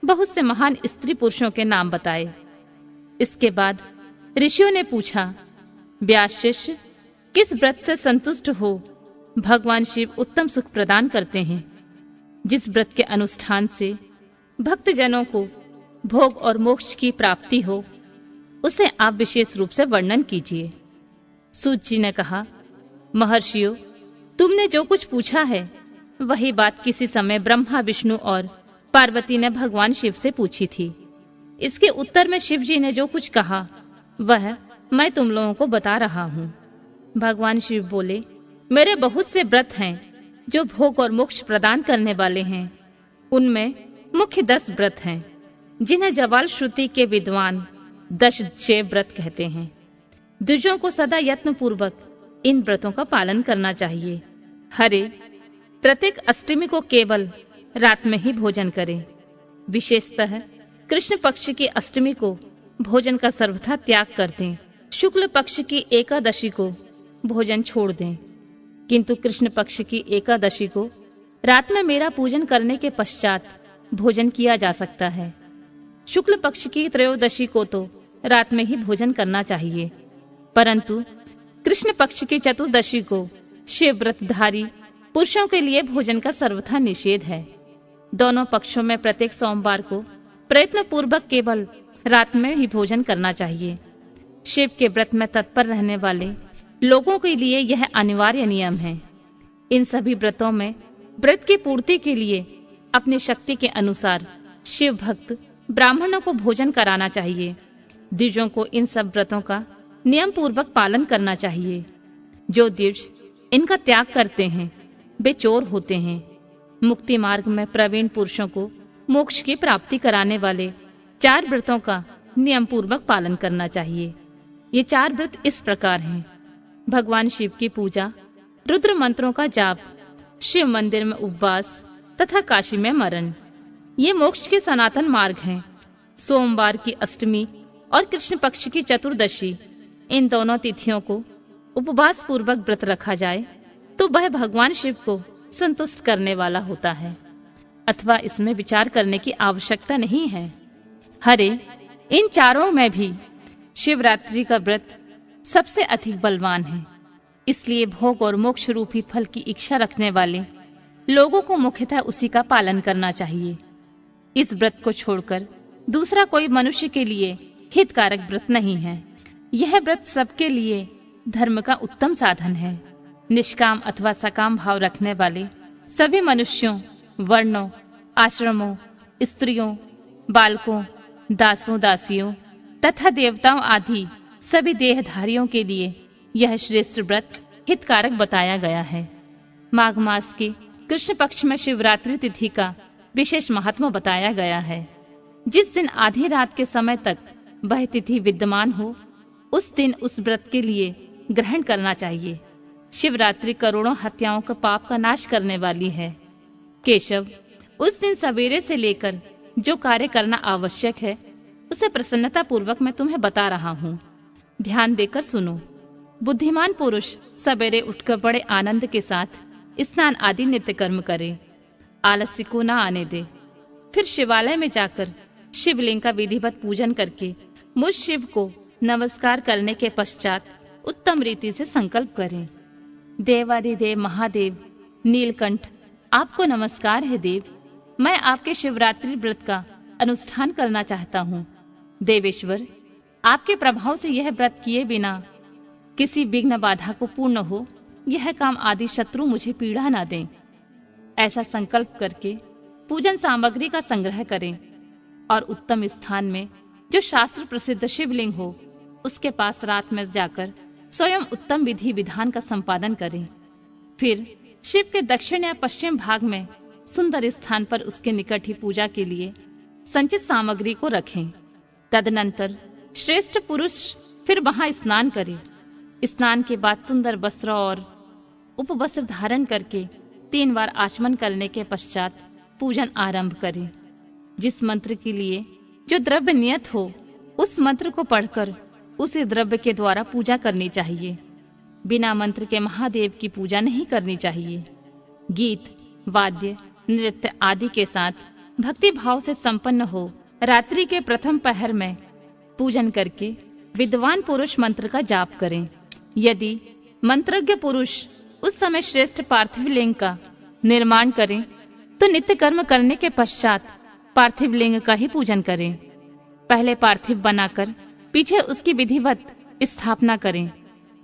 बहुत से महान स्त्री पुरुषों के नाम बताए। इसके बाद ऋषियों ने पूछा, व्यास शिष्य, किस व्रत से संतुष्ट हो भगवान शिव उत्तम सुख प्रदान करते हैं? जिस व्रत के अनुष्ठान से भक्त जनों को भोग और मोक्ष की प्राप्ति हो, उसे आप विशेष रूप से वर्णन कीजिए। सूत जी ने कहा, महर्षियों, तुमने जो कुछ पूछा है वही बात किसी समय ब्रह्मा, विष्णु और पार्वती ने भगवान शिव से पूछी थी। इसके उत्तर में शिव जी ने जो कुछ कहा वह मैं तुम लोगों को बता रहा हूँ। भगवान शिव बोले, मेरे बहुत से व्रत हैं जो भोग और मोक्ष प्रदान करने वाले हैं। उनमें मुख्य 10 व्रत हैं, जिन्हें जवाल श्रुति के विद्वान दशजेव व्रत कहते हैं। द्विजों को सदा यत्न पूर्वक इन व्रतों का पालन करना चाहिए। हरे प्रत्येक अष्टमी को केवल रात में ही भोजन करें। विशेषतः कृष्ण पक्ष की अष्टमी को भोजन का सर्वथा त्याग कर दें। शुक्ल पक्ष की एकादशी को भोजन छोड़ दें, किंतु कृष्ण पक्ष की एकादशी को रात में मेरा पूजन करने के पश्चात भोजन किया जा सकता है। शुक्ल पक्ष की त्रयोदशी को तो रात में ही भोजन करना चाहिए, परंतु कृष्ण पक्ष की चतुर्दशी को शिव व्रतधारी पुरुषों के लिए भोजन का सर्वथा निषेध है। दोनों पक्षों में प्रत्येक सोमवार को प्रयत्न पूर्वक केवल रात में ही भोजन करना चाहिए। शिव के व्रत में तत्पर रहने वाले लोगों के लिए यह अनिवार्य नियम है। इन सभी व्रतों में व्रत की पूर्ति के लिए अपनी शक्ति के अनुसार शिव भक्त ब्राह्मणों को भोजन कराना चाहिए। द्विजों को इन सब व्रतों का नियम पूर्वक पालन करना चाहिए। जो द्विज इनका त्याग करते हैं वे चोर होते हैं। मुक्ति मार्ग में प्रवीण पुरुषों को मोक्ष की प्राप्ति कराने वाले 4 व्रतों का नियम पूर्वक पालन करना चाहिए। ये 4 व्रत इस प्रकार हैं: भगवान शिव की पूजा, रुद्र मंत्रों का जाप, शिव मंदिर में उपवास तथा काशी में मरण। ये मोक्ष के सनातन मार्ग हैं। सोमवार की अष्टमी और कृष्ण पक्ष की चतुर्दशी, इन दोनों तिथियों को उपवास पूर्वक व्रत रखा जाए तो वह भगवान शिव को संतुष्ट करने वाला होता है, अथवा इसमें विचार करने की आवश्यकता नहीं है। हरे इन चारों में भी शिवरात्रि का व्रत सबसे अधिक बलवान है। इसलिए भोग और मोक्ष रूपी फल की इच्छा रखने वाले लोगों को मुख्यतः उसी का पालन करना चाहिए। इस व्रत को छोड़कर दूसरा कोई मनुष्य के लिए हितकारक व्रत नहीं है। यह व्रत सबके लिए धर्म का उत्तम साधन है। निष्काम अथवा सकाम भाव रखने वाले सभी मनुष्यों, वर्णों, आश्रमों, स्त्रियों, बालकों, दासों, दासियों तथा देवताओं आदि सभी देहधारियों के लिए यह श्रेष्ठ व्रत हितकारक बताया गया है। माघ मास के कृष्ण पक्ष में शिवरात्रि तिथि का विशेष महत्व बताया गया है। जिस दिन आधी रात के समय तक वह तिथि विद्यमान हो, उस दिन उस व्रत के लिए ग्रहण करना चाहिए। शिवरात्रि करोड़ों हत्याओं का पाप का नाश करने वाली है। केशव, उस दिन सवेरे से लेकर जो कार्य करना आवश्यक है उसे प्रसन्नता पूर्वक मैं तुम्हें बता रहा हूँ। ध्यान देकर सुनो। बुद्धिमान पुरुष सवेरे उठकर बड़े आनंद के साथ स्नान आदि नित्य कर्म करे, आलस्य को न आने दे। फिर शिवालय में जाकर शिवलिंग का विधिवत पूजन करके मुझ शिव को नमस्कार करने के पश्चात उत्तम रीति से संकल्प करें। देवादिदेव महादेव नीलकंठ, आपको नमस्कार है देव। मैं आपके शिवरात्रि व्रत का अनुष्ठान करना चाहता हूँ। देवेश्वर, आपके प्रभाव से यह व्रत किए बिना किसी विघ्न बाधा को पूर्ण हो, यह काम आदि शत्रु मुझे पीड़ा ना दें। ऐसा संकल्प करके पूजन सामग्री का संग्रह करें और उत्तम स्थान में जो शास्त्र प्रसिद्ध शिवलिंग हो उसके पास रात में जाकर स्वयं उत्तम विधि विधान का संपादन करें। फिर शिव के दक्षिण या पश्चिम भाग में सुंदर स्थान पर उसके निकट ही पूजा के लिए संचित सामग्री को रखें। तदनंतर श्रेष्ठ पुरुष फिर वहां स्नान करे। स्नान के बाद सुंदर वस्त्र और उपवस्त्र धारण करके 3 बार आचमन करने के पश्चात पूजन आरंभ करें। जिस मंत्र के लिए जो द्रव्य नियत हो उस मंत्र को पढ़कर उसे द्रव्य के द्वारा पूजा करनी चाहिए। बिना मंत्र के महादेव की पूजा नहीं करनी चाहिए। गीत, वाद्य, नृत्य आदि के साथ भक्ति भाव से संपन्न हो रात्रि के प्रथम पहर में पूजन करके विद्वान पुरुष मंत्र का जाप करें। यदि मंत्रज्ञ पुरुष उस समय श्रेष्ठ पार्थिव लिंग का निर्माण करें तो नित्य कर्म करने के पश्चात पार्थिव लिंग का ही पूजन करें। पहले पार्थिव बनाकर पीछे उसकी विधिवत स्थापना करें।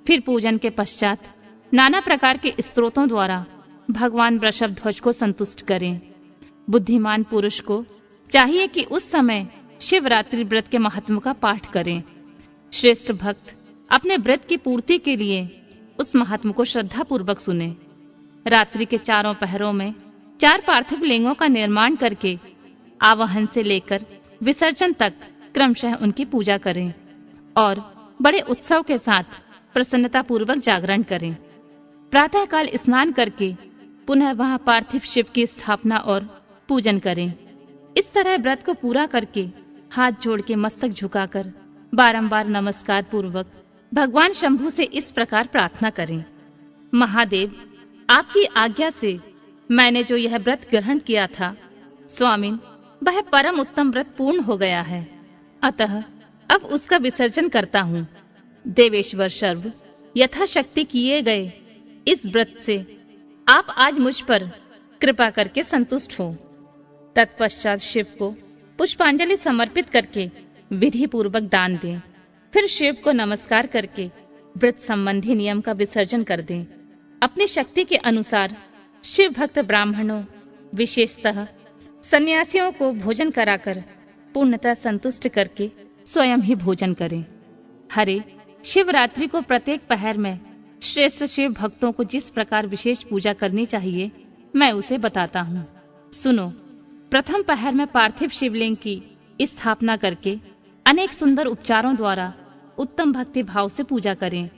फिर पूजन के पश्चात नाना प्रकार के स्तोत्रों द्वारा भगवान वृषभध्वज को संतुष्ट करें। बुद्धिमान पुरुष को चाहिए कि उस समय शिवरात्रि व्रत के महत्व का पाठ करें। श्रेष्ठ भक्त अपने व्रत की पूर्ति के लिए उस महात्मा को श्रद्धा पूर्वक सुने। रात्रि के चारों पहरों में 4 पार्थिव लिंगों का निर्माण करके आवाहन से लेकर विसर्जन तक क्रमशः उनकी पूजा करें और बड़े उत्सव के साथ प्रसन्नता पूर्वक जागरण करें। प्रातःकाल स्नान करके पुनः वहां पार्थिव शिव की स्थापना और पूजन करें। इस तरह व्रत को पूरा करके हाथ जोड़ के मस्तक झुकाकर बारंबार नमस्कार पूर्वक भगवान शंभु से इस प्रकार प्रार्थना करें। महादेव, आपकी आज्ञा से मैंने जो यह व्रत ग्रहण किया था, स्वामिन, वह परम उत्तम व्रत पूर्ण हो गया है। अतः अब उसका विसर्जन करता हूँ। देवेश्वर शर्व, यथाशक्ति किए गए इस व्रत से आप आज मुझ पर कृपा करके संतुष्ट हो। तत्पश्चात शिव को पुष्पांजलि समर्पित करके विधि पूर्वक दान दें। फिर शिव को नमस्कार करके व्रत संबंधी नियम का विसर्जन कर दें। अपनी शक्ति के अनुसार शिव भक्त ब्राह्मणों, विशेषतः सन्यासियों को भोजन कराकर पूर्णतः संतुष्ट करके स्वयं ही भोजन करें। हरे, शिवरात्रि को प्रत्येक पहर में श्रेष्ठ शिव भक्तों को जिस प्रकार विशेष पूजा करनी चाहिए, मैं उसे बताता हूँ। सुनो। प्रथम पहर में पार्थिव शिवलिंग की स्थापना करके अनेक सुंदर उपचारों द्वारा उत्तम भक्ति भाव से पूजा करें।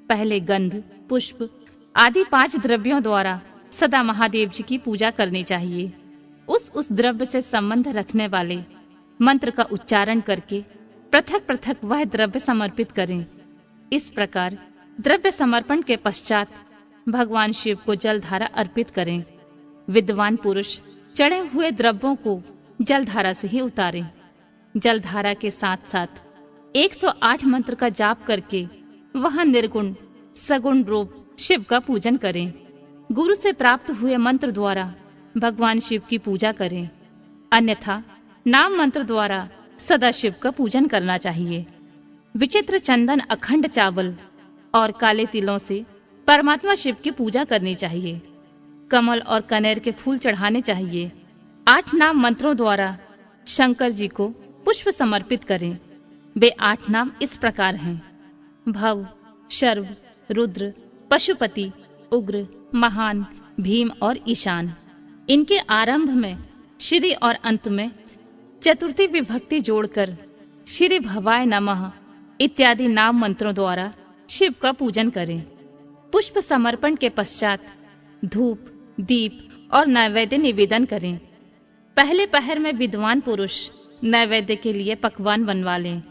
पहले गंध, पुष्प आदि 5 द्रव्यों द्वारा सदा महादेव जी की पूजा करनी चाहिए। उस द्रव्य से संबंध रखने वाले मंत्र का उच्चारण करके पृथक पृथक वह द्रव्य समर्पित करें। इस प्रकार द्रव्य समर्पण के पश्चात भगवान शिव को जलधारा अर्पित करें। विद्वान पुरुष चढ़े हुए द्रव्यों को जलधारा से ही उतारें। जलधारा के साथ साथ 108 मंत्र का जाप करके वहां निर्गुण सगुण रूप शिव का पूजन करें। गुरु से प्राप्त हुए मंत्र द्वारा भगवान शिव की पूजा करें, अन्यथा नाम मंत्र द्वारा सदा शिव का पूजन करना चाहिए। विचित्र चंदन, अखंड चावल और काले तिलों से परमात्मा शिव की पूजा करनी चाहिए। कमल और कनेर के फूल चढ़ाने चाहिए। 8 नाम मंत्रों द्वारा शंकर जी को पुष्प समर्पित करें। वे 8 नाम इस प्रकार हैं: भव, शर्व, रुद्र, पशुपति, उग्र, महान, भीम और ईशान। इनके आरंभ में श्री और अंत में चतुर्थी विभक्ति जोड़कर श्री भवाय नमः इत्यादि नाम मंत्रों द्वारा शिव का पूजन करें। पुष्प समर्पण के पश्चात धूप, दीप और नैवेद्य निवेदन करें। पहले पहर में विद्वान पुरुष नैवेद्य के लिए पकवान बनवा लें।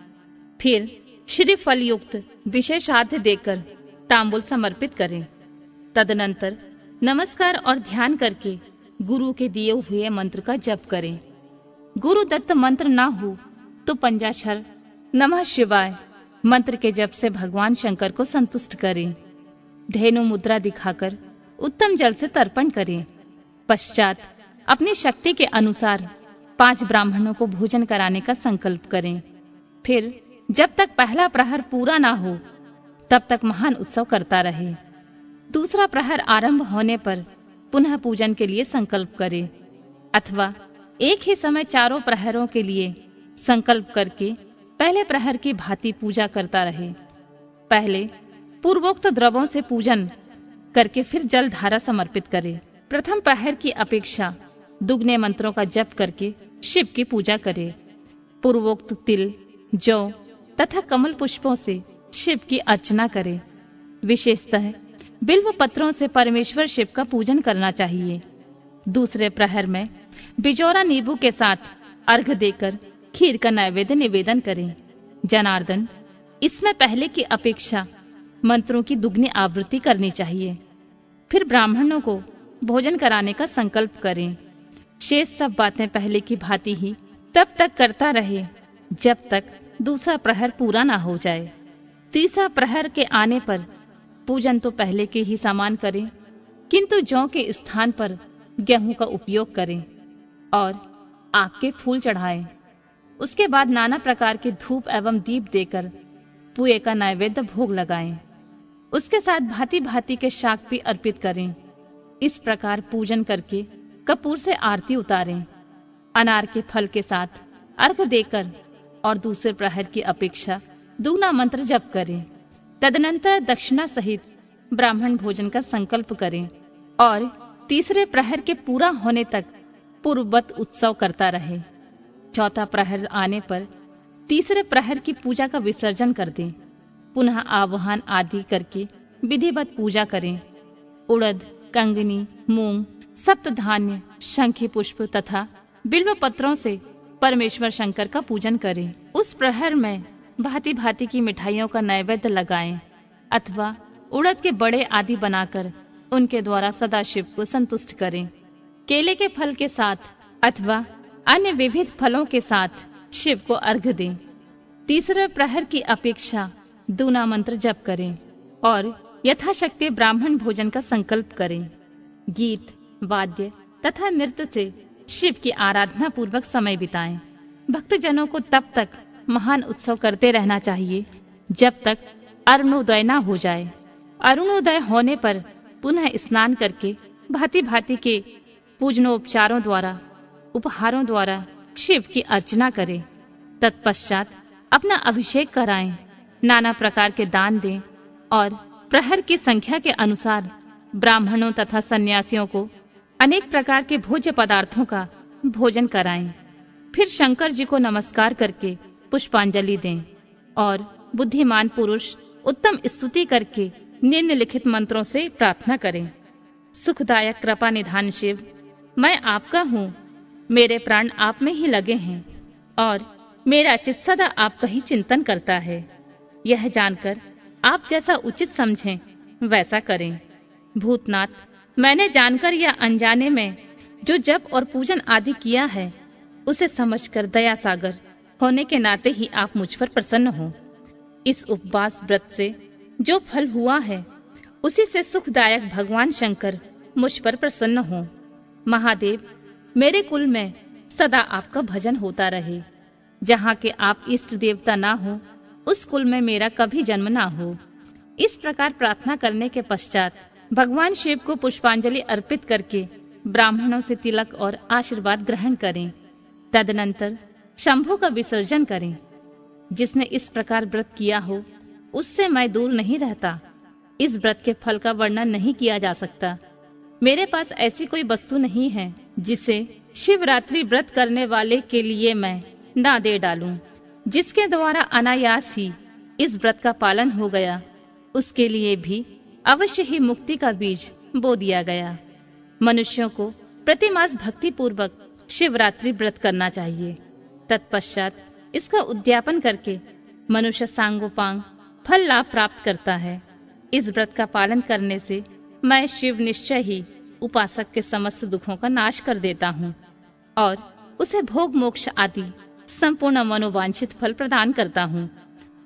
फिर श्री फल युक्त विशेषार्घ्य देकर तांबूल समर्पित करें। तदनंतर नमस्कार और ध्यान करके गुरु के दिए हुए मंत्र का जप करें। गुरु दत्त मंत्र ना हो तो पंचाक्षर नमः शिवाय मंत्र के जप से भगवान शंकर को संतुष्ट करें। धेनु मुद्रा दिखाकर उत्तम जल से तर्पण करें। पश्चात अपनी शक्ति के अनुसार 5 ब्राह्मणों को भोजन कराने का संकल्प करें। फिर जब तक पहला प्रहर पूरा ना हो तब तक महान उत्सव करता रहे। दूसरा प्रहर आरंभ होने पर पुनः पूजन के लिए संकल्प करें, अथवा एक ही समय चारों प्रहरों के लिए संकल्प करके पहले प्रहर की भांति पूजा करता रहे। पहले पूर्वोक्त द्रव्यों से पूजन करके फिर जल धारा समर्पित करे। प्रथम प्रहर की अपेक्षा दुगने मंत्रों का जप करके शिव की पूजा करे। पूर्वोक्त तिल, जौ तथा कमल पुष्पों से शिव की अर्चना करे। विशेषतः बिल्व पत्रों से परमेश्वर शिव का पूजन करना चाहिए। दूसरे प्रहर में बिजौरा नींबू के साथ अर्घ देकर खीर का नैवेद्य निवेदन करें। जनार्दन, इसमें पहले की अपेक्षा मंत्रों की दुगनी आवृत्ति करनी चाहिए। फिर ब्राह्मणों को भोजन कराने का संकल्प करें। शेष सब बातें पहले की भांति ही तब तक करता रहे जब तक दूसरा प्रहर पूरा ना हो जाए। तीसरा प्रहर के आने पर पूजन तो पहले के ही समान करें, किंतु जौ के स्थान पर गेहूं का उपयोग करें और आग के फूल चढ़ाएं। उसके बाद नाना प्रकार के धूप एवं दीप देकर पुए का नैवेद्य भोग लगाएं। उसके साथ भांति भांति के शाक भी अर्पित करें। इस प्रकार पूजन करके कपूर से आरती उतारें। अनार के फल के साथ अर्घ देकर और दूसरे प्रहर की अपेक्षा दुगना मंत्र जप करें। तदनंतर दक्षिणा सहित ब्राह्मण भोजन का संकल्प करें और तीसरे प्रहर के पूरा होने तक पूर्ववत उत्सव करता रहे। चौथा प्रहर आने पर तीसरे प्रहर की पूजा का विसर्जन कर दें। पुनः आवाहन आदि करके विधिवत पूजा करें। उड़द, कंगनी, मूंग, सप्त धान्य, शंखी पुष्प तथा बिल्व पत्रों से परमेश्वर शंकर का पूजन करें। उस प्रहर में भांति भांति की मिठाइयों का नैवेद्य लगाएं अथवा उड़द के बड़े आदि बनाकर उनके द्वारा सदाशिव को संतुष्ट करें। केले के फल के साथ अथवा अन्य विविध फलों के साथ शिव को अर्घ्य दें। तीसरे प्रहर की अपेक्षा दूना मंत्र जप करें और यथाशक्ति ब्राह्मण भोजन का संकल्प करें। गीत, वाद्य तथा नृत्य से शिव की आराधना पूर्वक समय बिताएं। भक्तजनों को तब तक महान उत्सव करते रहना चाहिए जब तक अरुणोदय न हो जाए। अरुणोदय होने पर पुनः स्नान करके भांति भांति के पूजनोपचारों द्वारा, उपहारों द्वारा शिव की अर्चना करें। तत्पश्चात अपना अभिषेक कराएं, नाना प्रकार के दान दें और प्रहर की संख्या के अनुसार ब्राह्मणों तथा सन्यासियों को अनेक प्रकार के भोज्य पदार्थों का भोजन कराएं। फिर शंकर जी को नमस्कार करके पुष्पांजलि दें और बुद्धिमान पुरुष उत्तम स्तुति करके निम्नलिखित मंत्रों से प्रार्थना करें। सुखदायक कृपा निधान शिव, मैं आपका हूँ, मेरे प्राण आप में ही लगे हैं और मेरा चित्त सदा आपका ही चिंतन करता है। यह जानकर आप जैसा उचित समझें वैसा करें। भूतनाथ, मैंने जानकर या अनजाने में जो जप और पूजन आदि किया है उसे समझकर दया सागर होने के नाते ही आप मुझ पर प्रसन्न हो। इस उपवास व्रत से जो फल हुआ है उसी से सुखदायक भगवान शंकर मुझ पर प्रसन्न हो। महादेव, मेरे कुल में सदा आपका भजन होता रहे। जहाँ के आप इष्ट देवता ना हो उस कुल में मेरा कभी जन्म ना हो। इस प्रकार प्रार्थना करने के पश्चात भगवान शिव को पुष्पांजलि अर्पित करके ब्राह्मणों से तिलक और आशीर्वाद ग्रहण करें। तदनंतर शंभु का विसर्जन करें। जिसने इस प्रकार व्रत किया हो उससे मैं दूर नहीं रहता। इस व्रत के फल का वर्णन नहीं किया जा सकता। मेरे पास ऐसी कोई वस्तु नहीं है जिसे शिवरात्रि व्रत करने वाले के लिए मैं ना दे डालूं। जिसके द्वारा अनायास ही इस व्रत का पालन हो गया उसके लिए भी अवश्य ही मुक्ति का बीज बो दिया गया। मनुष्यों को प्रतिमास भक्ति पूर्वक शिवरात्रि व्रत करना चाहिए। तत्पश्चात इसका उद्यापन करके मनुष्य सांगोपांग फल लाभ प्राप्त करता है। इस व्रत का पालन करने से मैं शिव निश्चय ही उपासक के समस्त दुखों का नाश कर देता हूँ और उसे भोग मोक्ष आदि संपूर्ण मनोवांछित फल प्रदान करता हूँ।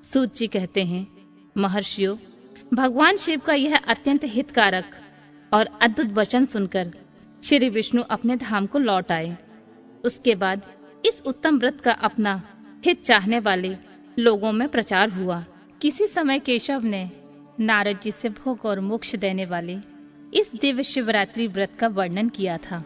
सूत जी कहते हैं, महर्षियों, भगवान शिव का यह अत्यंत हितकारक और अद्भुत वचन सुनकर श्री विष्णु अपने धाम को लौट आए। उसके बाद इस उत्तम व्रत का अपना हित चाहने वाले लोगों में प्रचार हुआ। किसी समय केशव ने नारद जी से भोग और मोक्ष देने वाले इस दिव्य शिवरात्रि व्रत का वर्णन किया था।